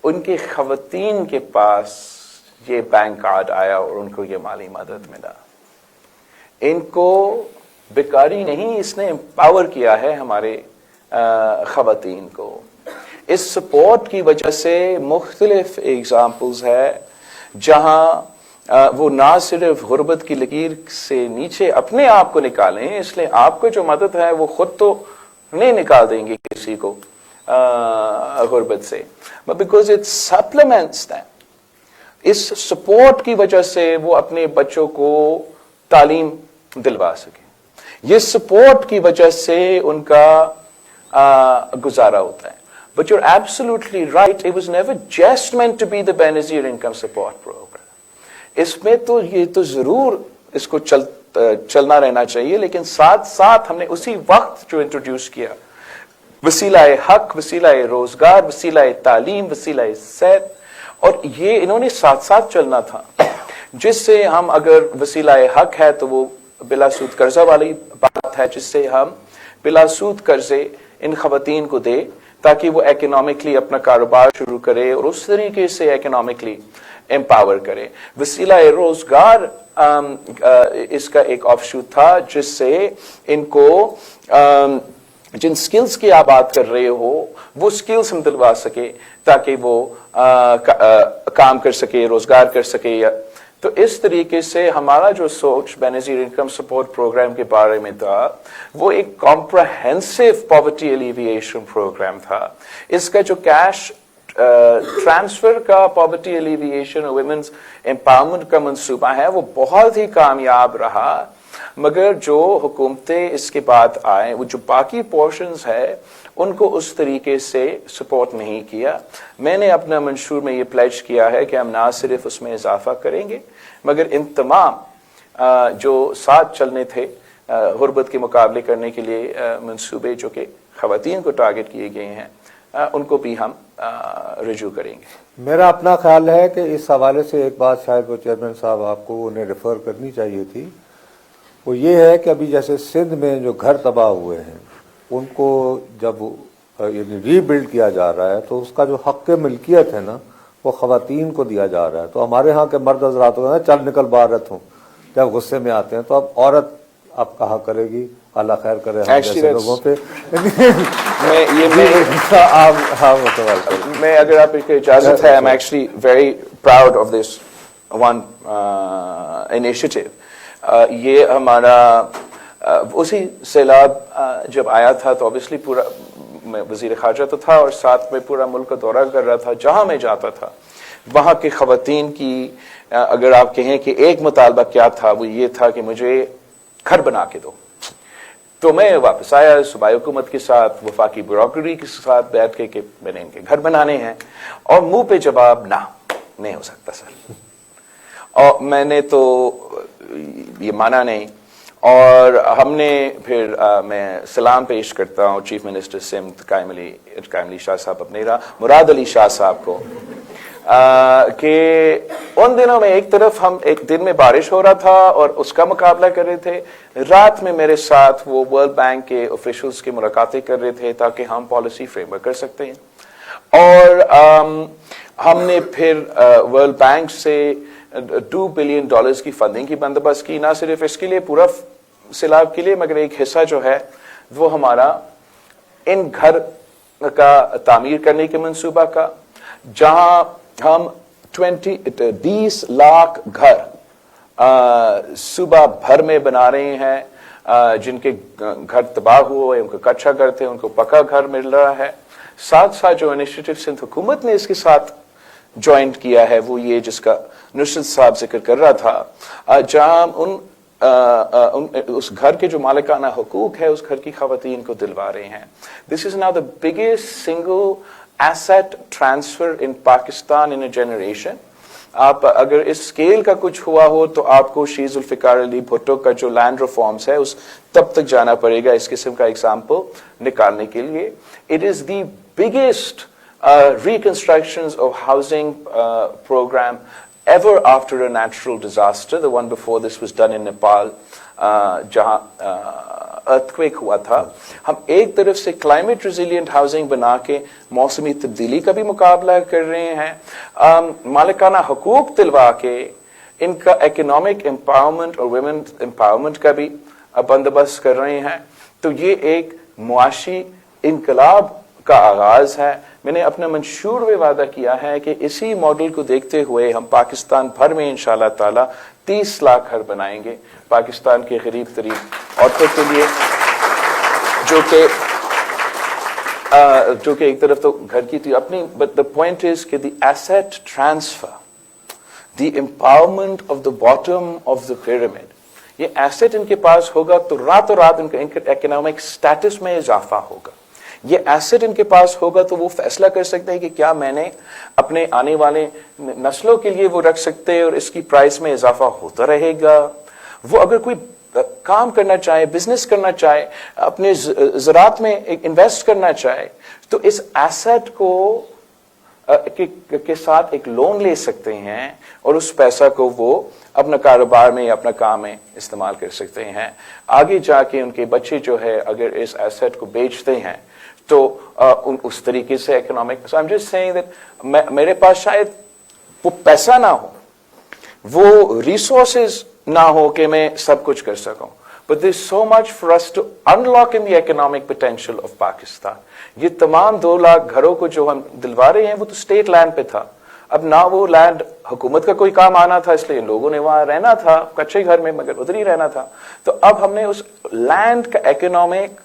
ان کی خواتین کے پاس یہ بینک کارڈ آیا اور ان کو یہ مالی مدد ملا. ان کو بیکاری نہیں, اس نے امپاور کیا ہے ہمارے خواتین کو. اس سپورٹ کی وجہ سے مختلف ایگزامپلز ہے جہاں وہ نہ صرف غربت کی لکیر سے نیچے اپنے آپ کو نکالیں, اس لیے آپ کو جو مدد ہے وہ خود تو نہیں نکال دیں گے کسی کو, غربت سے, but because it supplements them. اس سپورٹ کی وجہ سے وہ اپنے بچوں کو تعلیم دلوا سکے, یہ سپورٹ کی وجہ سے ان کا گزارا ہوتا ہے. But you're absolutely right, it was never just meant to be the Benazir income support program. اس میں تو یہ تو ضرور اس کو چلنا رہنا چاہیے, لیکن ساتھ ساتھ ہم نے اسی وقت جو انٹروڈیوس کیا, وسیلہ حق, وسیلہ روزگار, وسیلہ تعلیم, وسیلہ صحت, اور یہ انہوں نے ساتھ ساتھ چلنا تھا, جس سے ہم اگر وسیلہ حق ہے تو وہ بلا سود قرضہ والی بات ہے, جس سے ہم بلا سود قرضے ان خواتین کو دے تاکہ وہ اکنامکلی اپنا کاروبار شروع کرے اور اس طریقے سے اکنامکلی امپاور کرے. وسیلہ روزگار اس کا ایک آف شوٹ تھا, جس سے ان کو جن سکلز کی آپ بات کر رہے ہو وہ سکلز ہم دلوا سکے تاکہ وہ کام کر سکے, روزگار کر سکے. تو اس طریقے سے ہمارا جو سوچ بینظیر انکم سپورٹ پروگرام کے بارے میں تھا وہ ایک کمپریہنسو پاورٹی ایلیویشن پروگرام تھا. اس کا جو کیش ٹرانسفر کا پاورٹی ایلیویشن اور ویمنز امپاورمنٹ کا منصوبہ ہے وہ بہت ہی کامیاب رہا, مگر جو حکومتیں اس کے بعد آئیں وہ جو باقی پورشنز ہے ان کو اس طریقے سے سپورٹ نہیں کیا. میں نے اپنا منشور میں یہ پلیج کیا ہے کہ ہم نہ صرف اس میں اضافہ کریں گے مگر ان تمام جو ساتھ چلنے تھے غربت کے مقابلے کرنے کے لیے منصوبے جو کہ خواتین کو ٹارگٹ کیے گئے ہیں ان کو بھی ہم رجوع کریں گے. میرا اپنا خیال ہے کہ اس حوالے سے ایک بات شاید وہ چیئرمین صاحب آپ کو انہیں ریفر کرنی چاہیے تھی, وہ یہ ہے کہ ابھی جیسے سندھ میں جو گھر تباہ ہوئے ہیں ان کو جب یعنی ری بلڈ کیا جا رہا ہے تو اس کا جو حق ملکیت ہے نا وہ خواتین کو دیا جا رہا ہے. تو ہمارے ہاں کے مرد حضرات ہوتے ہیں چل نکل باہر ہوں جب غصے میں آتے ہیں, تو اب عورت اب کہا کرے گی اللہ خیر کرے ہم جیسے لوگوں پہ. میں اگر آپ کی اجازت ہے, I'm actually very proud of this one initiative. یہ ہمارا اسی سیلاب جب آیا تھا تو obviously پورا میں وزیر خارجہ تو تھا اور ساتھ میں پورا ملک کا دورہ کر رہا تھا. جہاں میں جاتا تھا وہاں کی خواتین کی اگر آپ کہیں کہ ایک مطالبہ کیا تھا وہ یہ تھا کہ مجھے گھر بنا کے دو. تو میں واپس آیا صوبائی حکومت کے ساتھ, وفاقی بیوروکریسی کے ساتھ بیٹھ کے کہ میں نے ان کے گھر بنانے ہیں, اور منہ پہ جواب نہ نہیں ہو سکتا سر. اور میں نے تو یہ مانا نہیں, اور ہم نے پھر میں سلام پیش کرتا ہوں چیف منسٹر سمت قائم علی شاہ صاحب, اپنے مراد علی شاہ صاحب کو, کہ ان دنوں میں ایک طرف ہم ایک دن میں بارش ہو رہا تھا اور اس کا مقابلہ کر رہے تھے, رات میں میرے ساتھ وہ ورلڈ بینک کے آفیشلز کی ملاقاتیں کر رہے تھے تاکہ ہم پالیسی فریم ورک کر سکتے ہیں. اور ہم نے پھر ورلڈ بینک سے $2 بلین کی فنڈنگ کی بندوبست کی, نہ صرف اس کے لیے پورا سیلاب کے لیے مگر ایک حصہ جو ہے وہ ہمارا ان گھر کا تعمیر کرنے کے منصوبہ کا, جہاں ہم 20 لاکھ گھر صوبہ بھر میں بنا رہے ہیں. جن کے گھر تباہ ہوئے ان کو کچا گھر تھے ان کو پکا گھر مل رہا ہے. ساتھ ساتھ جو انیشیٹو سندھ حکومت نے اس کے ساتھ جوائنٹ کیا ہے وہ یہ جس کا نشرت صاحب ذکر کر رہا تھا, جہاں اس گھر کے جو مالکانہ حقوق ہے اس گھر کی خواتین کو دلوا رہے ہیں. This is now the biggest single asset transfer in Pakistan in a generation. آپ اگر اس اسکیل کا کچھ ہوا ہو تو آپ کو شیخ ذوالفقار علی بھٹو کا جو لینڈ ریفارمز ہے اس تب تک جانا پڑے گا اس قسم کا ایگزامپل نکالنے کے لیے. It is the biggest reconstructions of housing program ever after a natural disaster. The one before this was done in Nepal, جہاں earthquake ہوا تھا. ہم ایک طرف سے climate resilient housing بنا کے موسمی تبدیلی کا بھی مقابلہ کر رہے ہیں, مالکانہ حقوق دلوا کے ان کا economic empowerment اور women empowerment کا بھی بندوبست کر رہے ہیں. تو یہ ایک معاشی انقلاب کا آغاز ہے. میں نے اپنا منشور میں وعدہ کیا ہے کہ اسی ماڈل کو دیکھتے ہوئے ہم پاکستان بھر میں انشاءاللہ تعالی 30 لاکھ گھر بنائیں گے پاکستان کے غریب ترین عورتوں کے لیے, جو کہ जो कि एक तरफ तो घर की थी अपनी, but the point is कि the asset transfer, the empowerment of the bottom of the pyramid, ये एसेट इनके पास होगा तो रातों रात इनका इकोनॉमिक स्टेटस में इजाफा होगा। ये एसेट इनके पास होगा तो वो फैसला कर सकते हैं कि क्या मैंने अपने आने वाले नस्लों के लिए वो रख सकते हैं और इसकी प्राइस में इजाफा होता रहेगा। वो अगर कोई काम करना चाहे, बिजनेस करना चाहे, अपने ज़रात में इन्वेस्ट करना चाहे, तो इस एसेट को के साथ एक लोन ले सकते हैं और उस पैसा को वो अपना कारोबार में या अपना काम में इस्तेमाल कर सकते हैं। आगे जाके उनके बच्चे जो है अगर इस एसेट को बेचते हैं तो उस तरीके से economic, so I am just saying that मेरे पास शायद वो पैसा ना हो, वो रिसोर्सेज ना हो कि मैं सब कुछ कर सकूं, but there's so much for us to unlock in the economic potential of Pakistan. ये तमाम 2 लाख घरों को जो हम दिलवा रहे हैं वो तो स्टेट लैंड पे था, अब ना वो लैंड हुकूमत का कोई काम आना था, इसलिए लोगों ने वहां रहना था कच्चे घर में, मगर उधर ही रहना था। तो अब हमने उस लैंड का इकोनॉमिक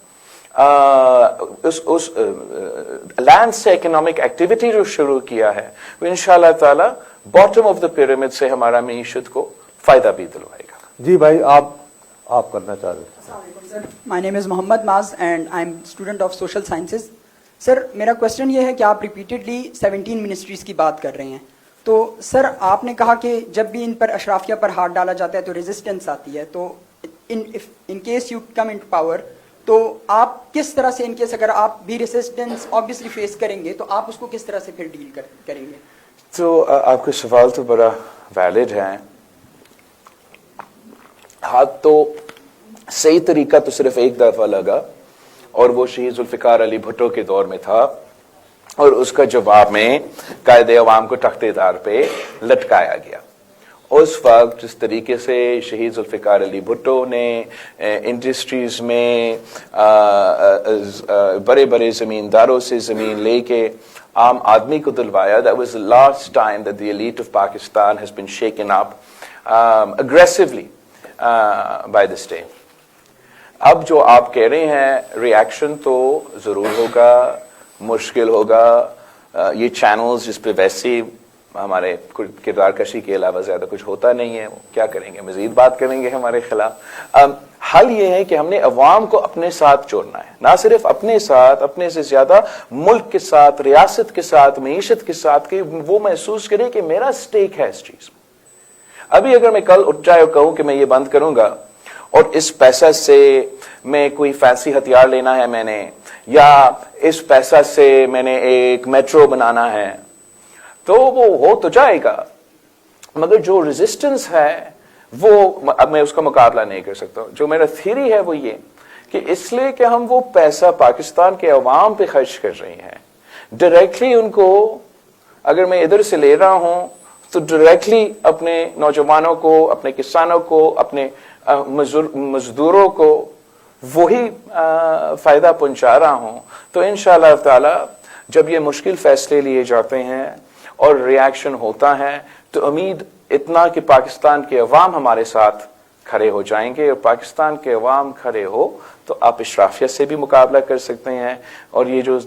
उस लैंड से इकोनॉमिक एक्टिविटी जो शुरू किया है वो इंशाल्लाह ताला बॉटम ऑफ द पिरामिड से हमारा मईशत को फायदा भी दिलवाएगा। जी भाई, आप करना चाह रहे थे। माय नेम इज़ मोहम्मद माज and I am student of social sciences. Sir, मेरा क्वेश्चन ये है कि आप रिपीटेडली 17 मिनिस्ट्रीज़ की बात कर रहे हैं, तो सर आपने कहा कि जब भी इन पर अशराफिया पर हाथ डाला जाता है तो रेजिस्टेंस आती है, तो in case you come in power, तो आप किस तरह से, इन केस अगर आप भी रेजिस्टेंस ऑब्वियसली फेस करेंगे तो आप उसको किस तरह से फिर डील करेंगे? तो आपका सवाल तो बड़ा वैलिड है। हाथ तो सही तरीका तो सिर्फ एक दफा लगा और वो शहीद जुल्फिकार अली भुट्टो के दौर में था, और उसका जवाब में कायदे अवाम को तख्तेदार पे लटकाया गया। उस वक्त जिस तरीके से शहीद जुल्फिकार अली भुट्टो ने इंडस्ट्रीज में बड़े बड़े जमींदारों से जमीन लेके आम आदमी को दिलवाया, that was the last time that the elite of Pakistan has been shaken up aggressively by the state. अब जो आप कह रहे हैं रिएक्शन तो जरूर होगा, मुश्किल होगा, ये चैनल्स जिस पे वैसे हमारे किरदार कशी के अलावा ज्यादा कुछ होता नहीं है, वो क्या करेंगे, मजीद बात करेंगे हमारे खिलाफ। हल ये है कि हमने अवाम को अपने साथ जोड़ना है, ना सिर्फ अपने साथ, अपने से ज्यादा मुल्क के साथ, रियासत के साथ, मईशत के साथ, कि वो महसूस करे कि मेरा स्टेक है इस चीज में। अभी अगर मैं कल उठ जाए और कहूं कि मैं ये बंद करूंगा और इस पैसा से मैं कोई फैंसी हथियार लेना है मैंने, या इस पैसा से मैंने एक मेट्रो बनाना है, तो वो हो तो जाएगा, मगर जो रेजिस्टेंस है वो अब मैं उसका मुकाबला नहीं कर सकता। जो मेरा थ्योरी है वो ये कि इसलिए कि हम वो पैसा पाकिस्तान के अवाम पे खर्च कर रहे हैं, डायरेक्टली उनको अगर मैं इधर से ले रहा हूं तो डायरेक्टली अपने नौजवानों को, अपने किसानों को, अपने मजदूरों को वही फायदा पहुंचा रहा हूं। तो इंशाअल्लाह ताला जब ये मुश्किल फैसले लिए जाते हैं और रिएक्शन होता है तो उम्मीद इतना कि पाकिस्तान के अवाम हमारे साथ खड़े हो जाएंगे, और पाकिस्तान के अवाम खड़े हो तो आप इशराफिया से भी मुकाबला कर सकते हैं। और ये जो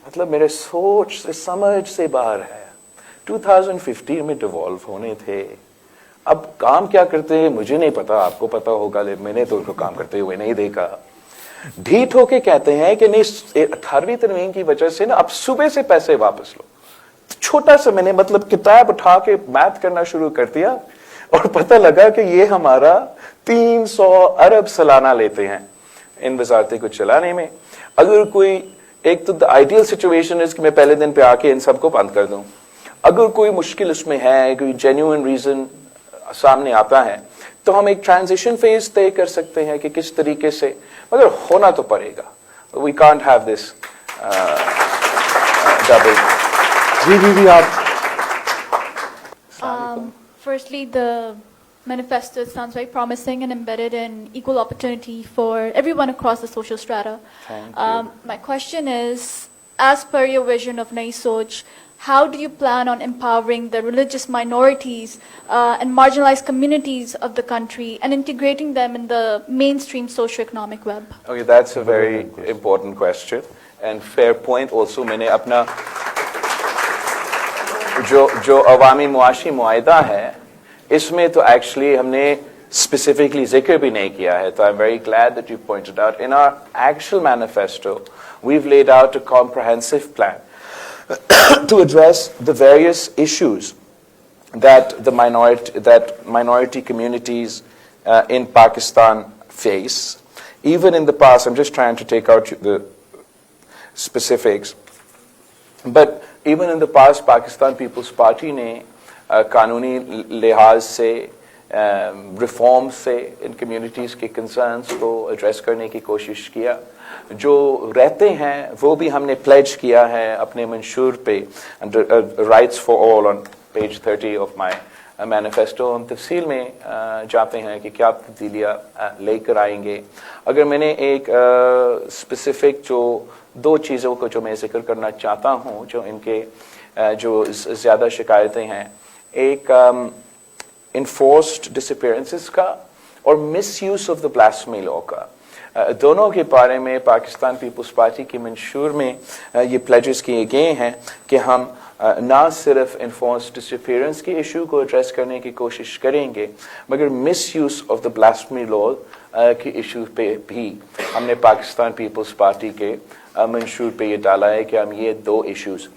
मतलब मेरे सोच से समझ से बाहर है, 2015 में डिवॉल्व होने थे, अब काम क्या करते हैं मुझे नहीं पता, आपको पता होगा, मैंने तो उनको काम करते हुए नहीं देखा। ढीठ होके कहते हैं कि नहीं 18वीं तरमीम की वजह से ना अब सुबह से पैसे वापस लो। छोटा सा मैंने मतलब किताब उठा के मैथ करना शुरू कर दिया और पता लगा कि ये हमारा 300 अरब सालाना लेते हैं इन वजारतें को चलाने में। अगर कोई एक तो आइडियल सिचुएशन है कि मैं पहले दिन पे आके इन सबको बंद कर दूं, अगर कोई मुश्किल उसमें है, कोई जेन्युइन रीजन सामने आता है, तो हम एक ट्रांजिशन फेज तय कर सकते हैं कि किस तरीके से, मगर होना तो पड़ेगा। We can't have this double. जी आप। Firstly, the manifesto sounds very promising and embedded in equal opportunity for everyone across the social strata. Thank you. My question is, as per your vision of Nai Soch, how do you plan on empowering the religious minorities and marginalized communities of the country and integrating them in the mainstream socio-economic web? Okay, that's a very important question. and fair point also. मैंने अपना जो अवामी मुआशी मुआहिदा है इसमें तो actually हमने specifically zikr bhi nahi kiya hai. So I'm very glad that you pointed out. In our actual manifesto, we've laid out a comprehensive plan to address the various issues that minority communities in Pakistan face. Even in the past, I'm just trying to take out the specifics, but even in the past, Pakistan People's Party ने कानूनी लिहाज से reform से इन communities के concerns को address करने की कोशिश किया. जो रहते हैं वो भी हमने प्लेज किया है अपने मंशूर पे, rights for all on page 30 of my manifesto. हम तफसील में जाते हैं कि क्या तब्दीलियाँ लेकर आएंगे. अगर मैंने एक स्पेसिफिक जो दो चीज़ों को जो मैं जिक्र करना चाहता हूँ जो इनके जो ज़्यादा शिकायतें हैं, एक enforced disappearances का और misuse of the blasphemy law का, दोनों के बारे में पाकिस्तान पीपल्स पार्टी के मंशूर में ये प्लेजेस किए गए हैं कि हम ना सिर्फ enforced disappearance के इशू को एड्रेस करने की कोशिश करेंगे मगर misuse of the blasphemy law के इशू पे भी हमने पाकिस्तान पीपल्स पार्टी के मंशूर पे ये डाला है कि हम ये दो इश्यूज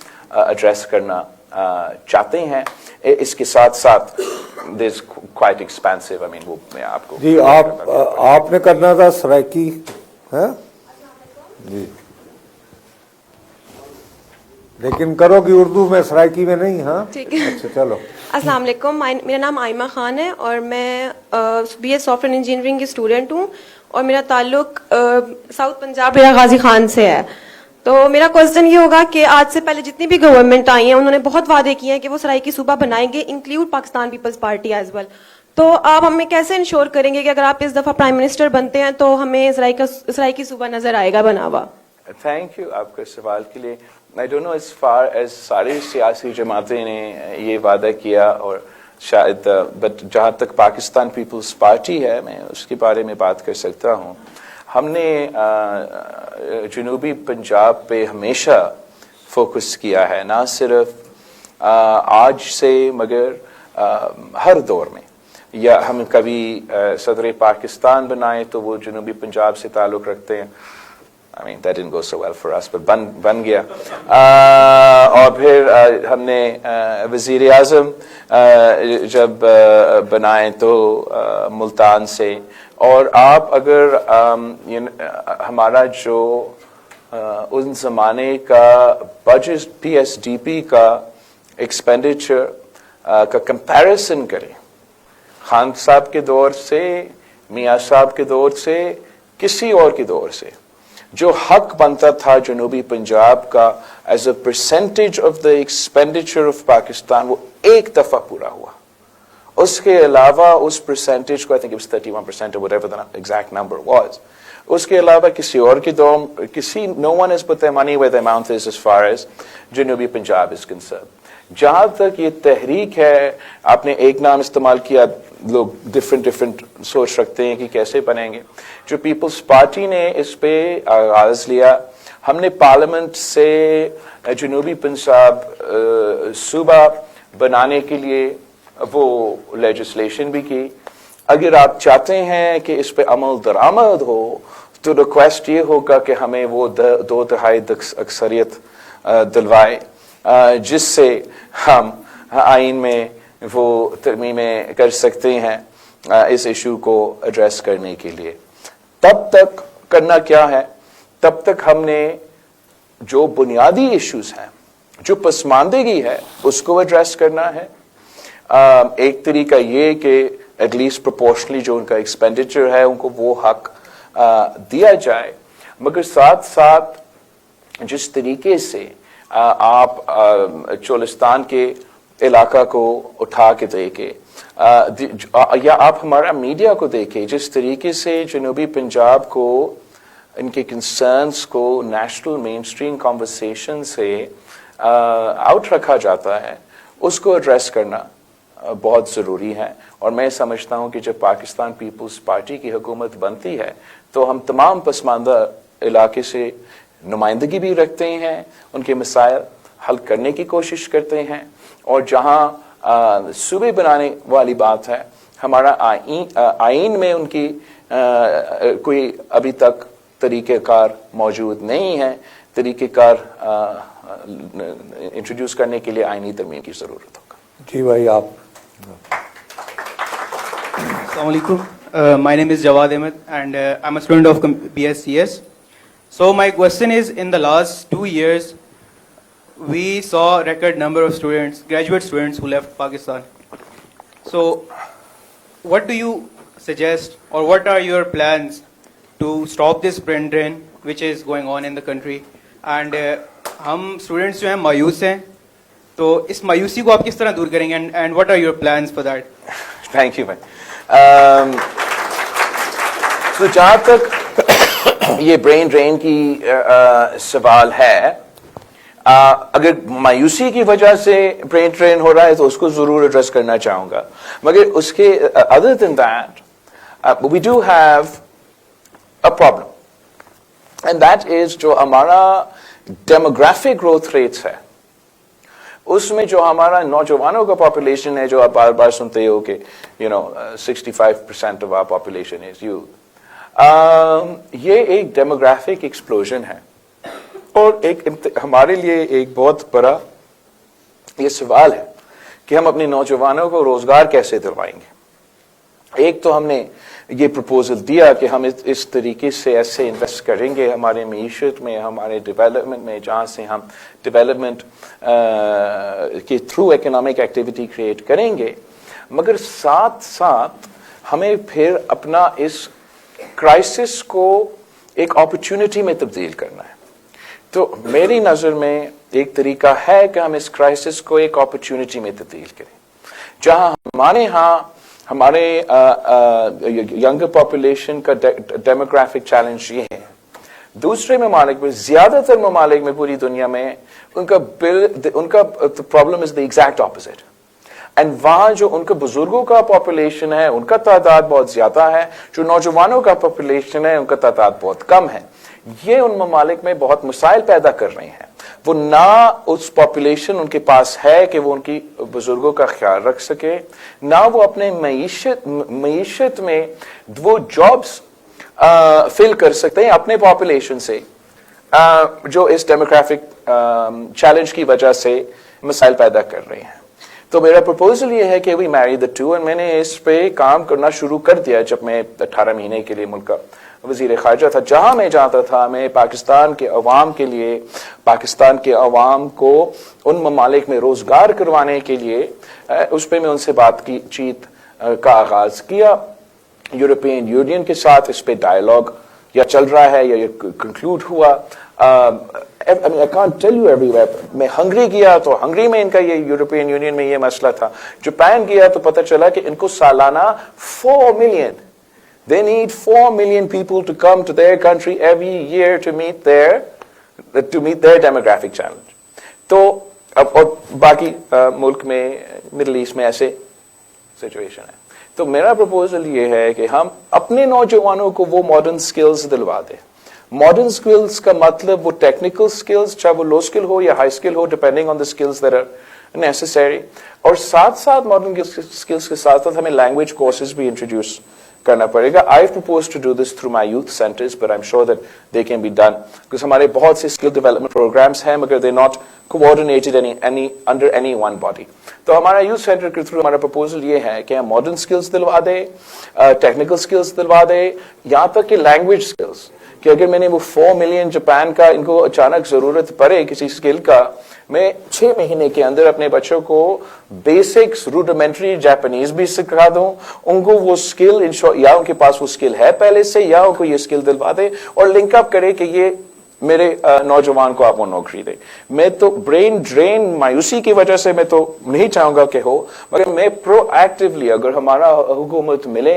एड्रेस करना चाहते हैं. इसके साथ साथ this quite expensive, I mean वो मैं आपको जी आपने करना था सराइकी है जी, लेकिन करोगी उर्दू में सराइकी में नहीं. हाँ ठीक है. अच्छा चलो. अस्सलाम वालेकुम, मेरा नाम आइमा खान है और मैं बीए सॉफ्टवेयर इंजीनियरिंग की स्टूडेंट हूँ और मेरा ताल्लुक साउथ पंजाब या गाजी खान से है. तो मेरा क्वेश्चन ये होगा कि आज से पहले जितनी भी गवर्नमेंट आई हैं उन्होंने बहुत वादे किए हैं कि वो सराइकी सूबा बनाएंगे, include Pakistan Peoples Party as well. तो आप हमें कैसे इंश्योर करेंगे कि अगर आप इस दफा प्राइम मिनिस्टर बनते हैं तो हमें सराइकी सूबा नजर आएगा बना हुआ? थैंक यू आपके सवाल के लिए. I don't know as far as सारी सियासी जमातें ने ये वादा किया और शायद बट जहाँ तक पाकिस्तान पीपल्स पार्टी है मैं उसके बारे में बात कर सकता हूँ. हमने जनूबी पंजाब पे हमेशा फोकस किया है, ना सिर्फ आज से मगर हर दौर में. या हम कभी सदर पाकिस्तान बनाए तो वो जनूबी पंजाब से ताल्लुक़ रखते हैं. I mean that didn't go so well for us, but बन गया. और फिर हमने वज़ीर आज़म जब बनाए तो मुल्तान से. और आप अगर हमारा जो उन ज़माने का बजट PSDP का एक्सपेंडिचर का कंपैरिजन करें खान साहब के दौर से, मियाँ साहब के दौर से, किसी और के दौर से, जो हक बनता था जनूबी पंजाब का as a percentage of the expenditure of Pakistan वो एक दफा पूरा हुआ. उसके अलावा उस परसेंटेज को I think it was 31% or whatever the exact number was. उसके अलावा किसी और की दौर किसी no one has put their money where their mouth is as far as जनूबी पंजाब is concerned. जहां तक ये तहरीक है, आपने एक नाम इस्तेमाल किया, लोग डिफरेंट सोच रखते हैं कि कैसे बनेंगे. जो पीपल्स पार्टी ने इस पे आगाज लिया, हमने पार्लियामेंट से जनूबी पंजाब सूबा बनाने के लिए वो लेजिस्लेशन भी की. अगर आप चाहते हैं कि इस पे अमल दरामद हो तो रिक्वेस्ट ये होगा कि हमें वो 2/3 अक्सरियत दिलवाए जिससे हम आइन में वो तरमीमें कर सकते हैं इस इशू को एड्रेस करने के लिए. तब तक करना क्या है, तब तक हमने जो बुनियादी इश्यूज हैं, जो पसमानदगी है, उसको एड्रेस करना है. एक तरीका ये कि एटलीस्ट प्रोपोर्शनली जो उनका एक्सपेंडिचर है उनको वो हक दिया जाए, मगर साथ साथ जिस तरीके से आप चोलिस्तान के इलाका को उठा के देखे या आप हमारा मीडिया को देखें, जिस तरीके से जनूबी पंजाब को इनके कंसर्न्स को नेशनल मेन स्ट्रीम कॉन्वर्सेशन से आउट रखा जाता है, उसको एड्रेस करना बहुत ज़रूरी है. और मैं समझता हूँ कि जब पाकिस्तान पीपल्स पार्टी की हुकूमत बनती है तो हम तमाम पसमानदा इलाके से नुमाइंदगी भी रखते हैं, उनके मसाइल हल करने की कोशिश करते हैं, और जहां सूबे बनाने वाली बात है, हमारा आईन में उनकी कोई अभी तक तरीक़ेकार मौजूद नहीं है. तरीक़ेकार इंट्रोड्यूस करने के लिए आईनी तरमीम की ज़रूरत होगा. जी भाई आप. Assalamualaikum. My name is Jawad Ahmed and I'm a student of BScs. So my question is, in the last 2 years, we saw a record number of students, graduate students who left Pakistan. So what do you suggest, or what are your plans to stop this brain drain which is going on in the country? And हम students जो हैं मायूस हैं, तो इस मायूसी को आप किस तरह दूर करेंगे, and what are your plans for that? Thank you भाई. तो जहाँ तक ये ब्रेन ड्रेन की सवाल है, अगर मायूसी की वजह से ब्रेन ड्रेन हो रहा है तो उसको जरूर एड्रेस करना चाहूंगा, मगर उसके other than that we do have a problem, and that is जो हमारा डेमोग्राफिक ग्रोथ रेट्स है, उसमें जो हमारा नौजवानों का पॉपुलेशन है, जो आप बार बार सुनते हो कि 65% of our population is youth, ये एक डेमोग्राफिक एक्सप्लोजन है, और एक हमारे लिए एक बहुत बड़ा ये सवाल है कि हम अपने नौजवानों को रोजगार कैसे दिलवाएंगे. एक तो हमने ये प्रपोजल दिया कि हम इस तरीके से ऐसे इन्वेस्ट करेंगे हमारे मीशत में, हमारे डेवलपमेंट में, जहाँ से हम डेवलपमेंट के थ्रू इकोनॉमिक एक्टिविटी क्रिएट करेंगे, मगर साथ साथ हमें फिर अपना इस क्राइसिस को एक अपॉर्चुनिटी में तब्दील करना है. तो मेरी नज़र में एक तरीका है कि हम इस क्राइसिस को एक अपॉर्चुनिटी में तब्दील करें, जहां हमारे यहाँ हमारे यंगर पॉपुलेशन का डेमोग्राफिक चैलेंज ये है. दूसरे ममालिक में, ज्यादातर ममालिक में पूरी दुनिया में, उनका problem is the exact opposite, and वहां जो उनके बुजुर्गों का पॉपुलेशन है उनका तादाद बहुत ज्यादा है, जो नौजवानों का पॉपुलेशन है उनका तादाद बहुत कम है. ये उन ममालिक में बहुत मसाइल पैदा कर रहे हैं. वो ना उस पॉपुलेशन उनके पास है कि वो उनकी बुजुर्गों का ख्याल रख सके, ना वो अपने मईशत में वो जॉब्स फिल कर सकते हैं अपने पॉपुलेशन से, जो इस डेमोग्राफिक चैलेंज की वजह से मसाइल पैदा कर रहे हैं. तो मेरा प्रपोजल ये है कि वी मैरी द टू, और मैंने इस पे काम करना शुरू कर दिया जब मैं 18 महीने के लिए मुल्क का वजीर खारजा था. जहां मैं जाता था, मैं पाकिस्तान के अवाम के लिए, पाकिस्तान के अवाम को उन ममालिक में रोजगार करवाने के लिए, उस पर मैं उनसे बातचीत का आगाज किया. यूरोपियन यूनियन के साथ इस पे डायलॉग या चल रहा है या ये कंक्लूड हुआ. I can't tell you everywhere. मैं हंगरी गया तो हंगरी में इनका ये यूरोपियन यूनियन में ये मसला था. जापान गया तो पता चला कि इनको सालाना 4 million, they need 4 million people to come to their country every year to meet their demographic challenge. तो अब और बाकी मुल्क में, मिडिल ईस्ट में ऐसे सिचुएशन है. तो मेरा प्रपोजल ये है कि हम अपने नौजवानों को वो मॉडर्न स्किल्स दिलवा दें. मॉडर्न स्किल्स का मतलब वो टेक्निकल स्किल्स, चाहे वो लो स्किल हो या हाई स्किल हो, depending on the skills that are necessary. और साथ साथ मॉडर्न स्किल्स के साथ साथ हमें लैंग्वेज कोर्सेज भी इंट्रोड्यूस करना पड़ेगा. I propose to do this through my youth centres, but I am sure that they can be done, because हमारे बहुत से स्किल डेवलपमेंट प्रोग्राम्स हैं, मगर they not coordinated under any one body. तो हमारा यूथ सेंटर के through हमारा proposal ये है कि हम मॉडर्न स्किल्स दिलवा दें, टेक्निकल स्किल्स दिलवा दें, यहाँ तक कि लैंग्वेज स्किल्स, कि अगर मैंने वो 4 मिलियन जापान का, इनको अचानक जरूरत पड़े किसी स्किल का, मैं 6 महीने के अंदर अपने बच्चों को बेसिक्स रूडिमेंट्री जापानीज भी सिखा दूं, उनको वो स्किल या उनके पास वो स्किल है पहले से, या उनको ये स्किल दिलवा दे और लिंकअप करे कि ये मेरे नौजवान को आप वो नौकरी दे. मैं तो ब्रेन ड्रेन मायूसी की वजह से मैं तो नहीं चाहूंगा कि हो, मगर मैं प्रोएक्टिवली, अगर हमारा हुकूमत मिले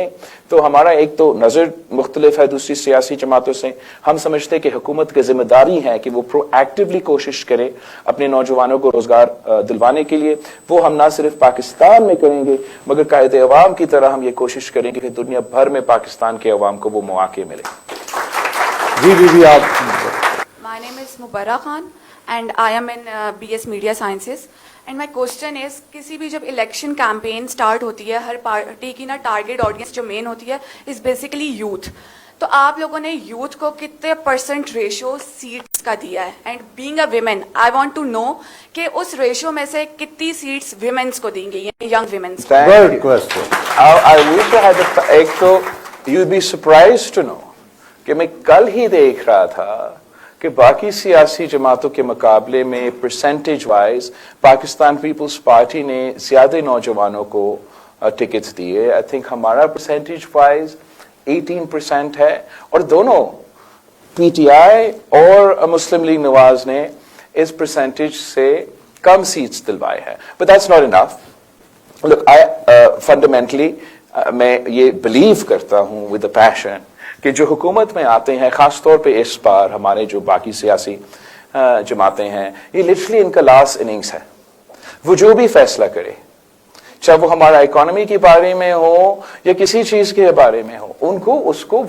तो हमारा एक तो नजर मुख्तलिफ है दूसरी सियासी जमातों से, हम समझते कि हुकूमत की जिम्मेदारी है कि वो प्रोएक्टिवली कोशिश करे अपने नौजवानों को रोजगार दिलवाने के लिए. वो हम ना सिर्फ पाकिस्तान में करेंगे, मगर कायदे अवाम की तरह हम ये कोशिश करेंगे कि दुनिया भर में पाकिस्तान के अवाम को वो मौके मिले. जी आप. My name is Mubarra Khan and I am in BS Media Sciences. And my question is, किसी भी जब इलेक्शन कैंपेन स्टार्ट होती है, हर पार्टी की ना टारगेट ऑडियंस जो मेन होती है इज बेसिकली यूथ. तो आप लोगों ने यूथ को कितने % रेशियो सीट्स का दिया है? And being a women I want to know कि उस रेशियो में से कितनी सीट्स विमेन्स को दी गई हैं, यंग विमेन्स को? Good question. I wish I had एक तो you'd be surprised to know कि मैं कल ही देख रहा था कि बाकी सियासी जमातों के मुकाबले में परसेंटेज वाइज पाकिस्तान पीपल्स पार्टी ने ज्यादा नौजवानों को टिकट्स दिए. आई थिंक हमारा परसेंटेज वाइज 18% है और दोनों पीटीआई और मुस्लिम लीग नवाज ने इस परसेंटेज से कम सीट्स दिलवाए हैं. But that's not enough. Look I fundamentally मैं ये बिलीव करता हूं विद द पैशन कि जो हुकूमत में आते हैं, खास तौर पे इस बार हमारे जो बाकी सियासी जमातें हैं, ये लिटरली इनका लास्ट इनिंग्स है. वो जो भी फैसला करे, चाहे वो हमारा इकोनॉमी के बारे में हो या किसी चीज के बारे में हो, उनको उसको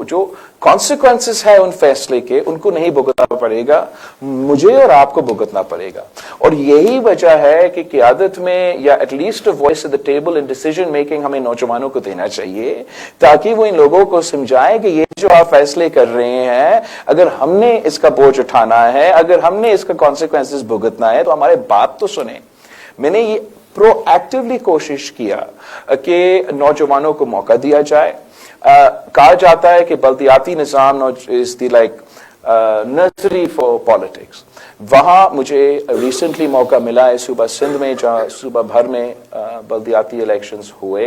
जो कॉन्सिक्वेंसेस है उन फैसले के, उनको नहीं भुगतना पड़ेगा, मुझे और आपको भुगतना पड़ेगा. और यही वजह है कि क़यादत में या at least voice at the table in decision making हमें नौजवानों को देना चाहिए, ताकि वो इन लोगों को समझाएं कि ये जो आप फैसले कर रहे हैं, अगर हमने इसका बोझ उठाना है, अगर हमने इसका कॉन्सिक्वेंसेस भुगतना है, तो हमारे बात तो सुने. मैंने ये प्रोएक्टिवली कोशिश किया कि नौजवानों को मौका दिया जाए. कहा जाता है कि बल्दियाती निजाम is the like nursery for politics. वहां मुझे रिसेंटली मौका मिला है सूबा सिंध में, जहां सूबा भर में बल्दियाती इलेक्शंस हुए.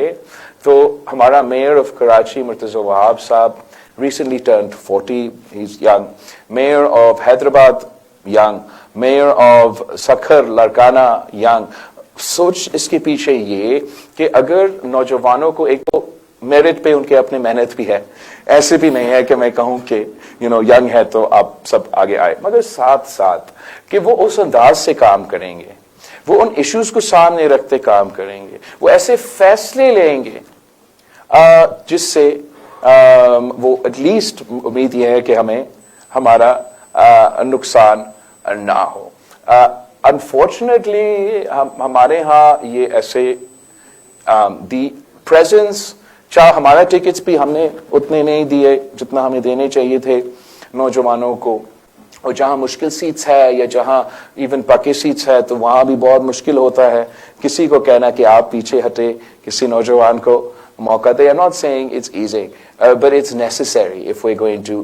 तो हमारा मेयर ऑफ कराची मुर्तजा वहाब साहब recently turned 40. He's young. Mayor of Hyderabad, young. Mayor of Sakhar, Larkana, young. सोच इसके पीछे ये कि अगर नौजवानों को, एक तो मेरिट पे उनके अपने मेहनत भी है, ऐसे भी नहीं है कि मैं कहूं कि यंग है तो आप सब आगे आए, मगर साथ साथ कि वो उस अंदाज से काम करेंगे, वो उन इश्यूज को सामने रखते काम करेंगे, वो ऐसे फैसले लेंगे जिससे वो एटलीस्ट उम्मीद ये है कि हमें हमारा नुकसान ना हो. अनफॉर्चुनेटली हमारे यहाँ ये ऐसे दी प्रेजेंस, चाहे हमारा टिकट्स भी हमने उतने नहीं दिए जितना हमें देने चाहिए थे नौजवानों को, और जहां मुश्किल सीट्स है या जहां इवन पक्के सीट्स है तो वहां भी बहुत मुश्किल होता है किसी को कहना कि आप पीछे हटे, किसी नौजवान को मौका दे. I'm not saying it's easy, but it's necessary if we're going to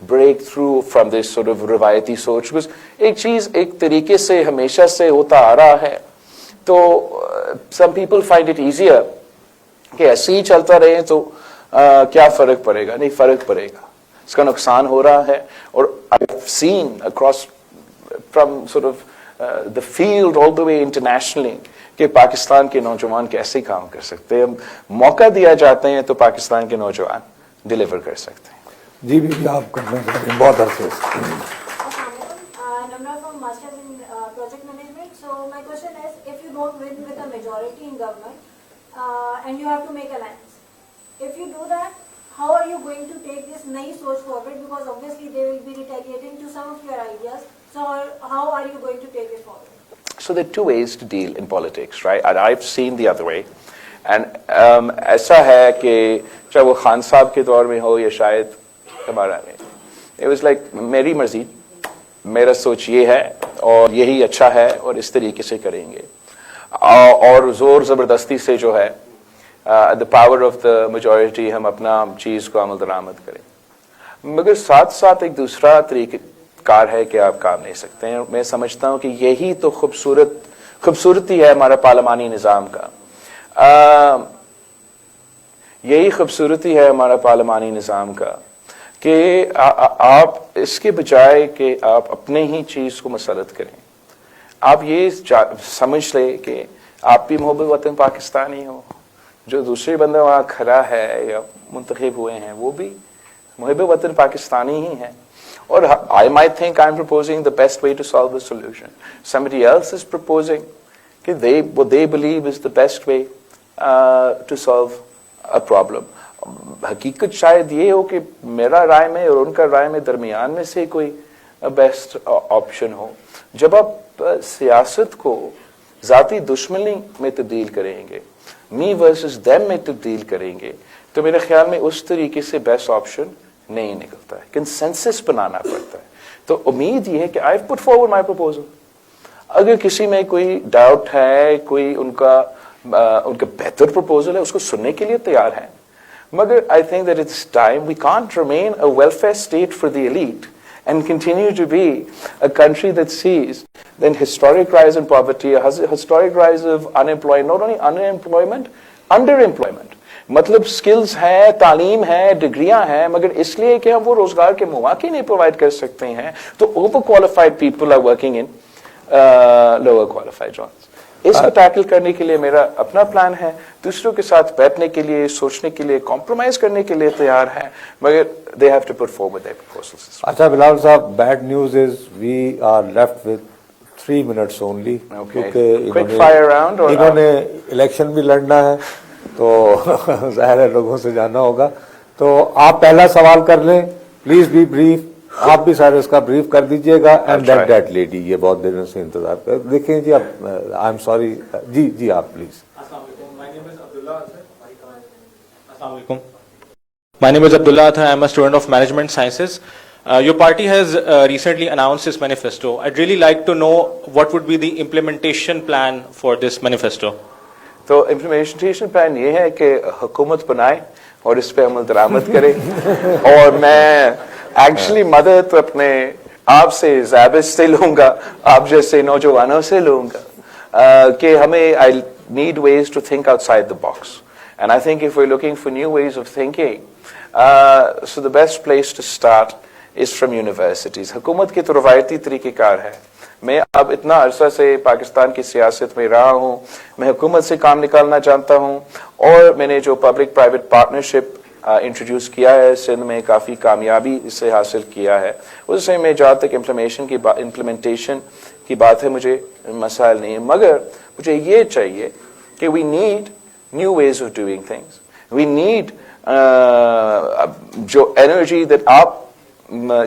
break through from this sort of रिवायती सोच. Because एक चीज एक तरीके से हमेशा से होता आ रहा है, तो some people find it easier कि ऐसे ही चलता रहे तो क्या फर्क पड़ेगा. नहीं, फर्क पड़ेगा, इसका नुकसान हो रहा है. और I've seen across from sort of the field all the way internationally कि पाकिस्तान के नौजवान कैसे काम कर सकते हैं. मौका दिया जाते हैं तो पाकिस्तान के नौजवान डिलीवर कर सकते हैं. जी भी आप करना चाहते हैं बहुत अरसे से. Namra from Masters in Project Management. So my question is, if you don't win with a majority in government and you have to make alliance, if you do that, how are you going to take this Nayi Soch forward? Because obviously they will be retaliating to some of your ideas. So how are you going to take it forward? So there are two ways to deal in politics, right? And I've seen the other way. And ऐसा है कि चाहे वो खान साहब के दौर में हो या शायद हमारा में, it was like मेरी मर्जी, मेरा सोच ये है और यही अच्छा है और इस तरीके से करेंगे, और जोर जबरदस्ती से जो है the power of the majority हम अपना चीज को अमल दरामद करें. मगर साथ साथ एक दूसरा तरीक़ाकार है कि आप काम ले सकते हैं. मैं समझता हूं कि यही तो खूबसूरती है हमारा पार्लिमानी निज़ाम का. यही खूबसूरती है हमारा पार्लिमानी निज़ाम का कि आप इसके बजाय कि आप अपने ही चीज को मसलत करें, आप ये समझ ले कि आप भी मोहब्बत वतन पाकिस्तानी हो, जो दूसरे बंदे वहां खड़ा है या मुंतखब हुए हैं वो भी मुहिब वतन पाकिस्तानी ही हैं. और I might think I'm proposing the best way to solve the solution. Somebody else is proposing कि what they believe is the best way to solve a problem. हकीकत शायद ये हो कि मेरा राय में और उनका राय में दरमियान में से कोई बेस्ट ऑप्शन हो. जब आप सियासत को ज़ाती दुश्मनी में तब्दील करेंगे, मी वर्सेस देम में तब्दील करेंगे, तो मेरे ख्याल में उस तरीके से बेस्ट ऑप्शन नहीं निकलता है. कंसेंसस बनाना पड़ता है. तो उम्मीद ये है कि I put forward my proposal. अगर किसी में कोई डाउट है, कोई उनका बेहतर प्रपोजल है, उसको सुनने के लिए तैयार है. मगर I think that it's time. We can't remain a welfare state for the elite and continue to be a country that sees then historic rise in poverty, a historic rise of unemployment, not only unemployment, underemployment. मतलब skills है, तालीम है, डिग्रियां हैं, मगर इसलिए कि हम वो रोजगार के मौके नहीं प्रोवाइड कर सकते हैं, तो over qualified people are working in lower qualified jobs. इसको टैकल करने के लिए मेरा अपना प्लान है. दूसरों के साथ बैठने के लिए, सोचने के लिए, कॉम्प्रोमाइज करने के लिए तैयार है, मगर they have to put forward their proposals. अच्छा Bilawal sahab, bad news is we are left with 3 minutes only, क्योंकि इन्होंने इलेक्शन भी लड़ना है, तो जाहिर है लोगों से जानना होगा. तो आप पहला सवाल कर लें, प्लीज बी ब्रीफ. आप भी सारे इसका ब्रीफ कर दीजिएगा. एंड दैट लेडी, ये बहुत देर से इंतजार कर. देखें जी, आप आई एम सॉरी जी आप please. My name is Abdullah Athar. I am a student of Management Sciences. Your party has recently announced its manifesto. I'd really like to know what would be the implementation plan for this manifesto. तो implementation plan ये है कि हुकूमत बनाए और इस पे अमल दरामद करे. और मैं एक्चुअली मदद अपने आप से, ज़ाबित से लूंगा, आप जैसे नौजवानों से लूंगा, कि हमें I need ways to think outside the box. And I think if we are looking for new ways of thinking, so the best place to start is from universities. हुकूमत के तो रवायती तरीक़ेकार है. मैं अब इतना अरसा से पाकिस्तान की सियासत में रहा हूँ, मैं हुकूमत से काम निकालना चाहता हूँ, और मैंने जो पब्लिक प्राइवेट पार्टनरशिप इंट्रोड्यूस किया है सिंध में, काफ़ी कामयाबी इससे हासिल किया है. उससे मैं जहाँ तक इम्प्लीमेंटेशन की बात है, मुझे मसाइल नहीं है, मगर मुझे ये चाहिए कि we need new ways of doing things. We need जो एनर्जी दैट आप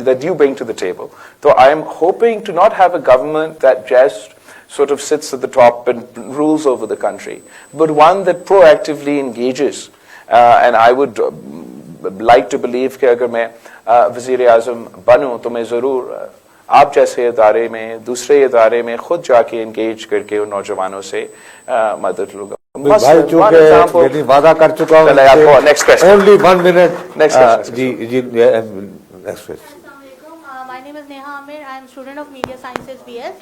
that you bring to the table. So I am hoping to not have a government that just sort of sits at the top and rules over the country, but one that proactively engages. And I would like to believe कि अगर मैं वज़ीर आज़म बनूं, तो मैं ज़रूर आप जैसे इदारे में, दूसरे इदारे में खुद जाके एंगेज करके उन नौजवानों से मदद लूंगा. भाई चूंकि वादा कर चुका हूँ. Next question, only 1 minute. Next जी Next question. My name is Neha Amir. I am student of Media Sciences BS.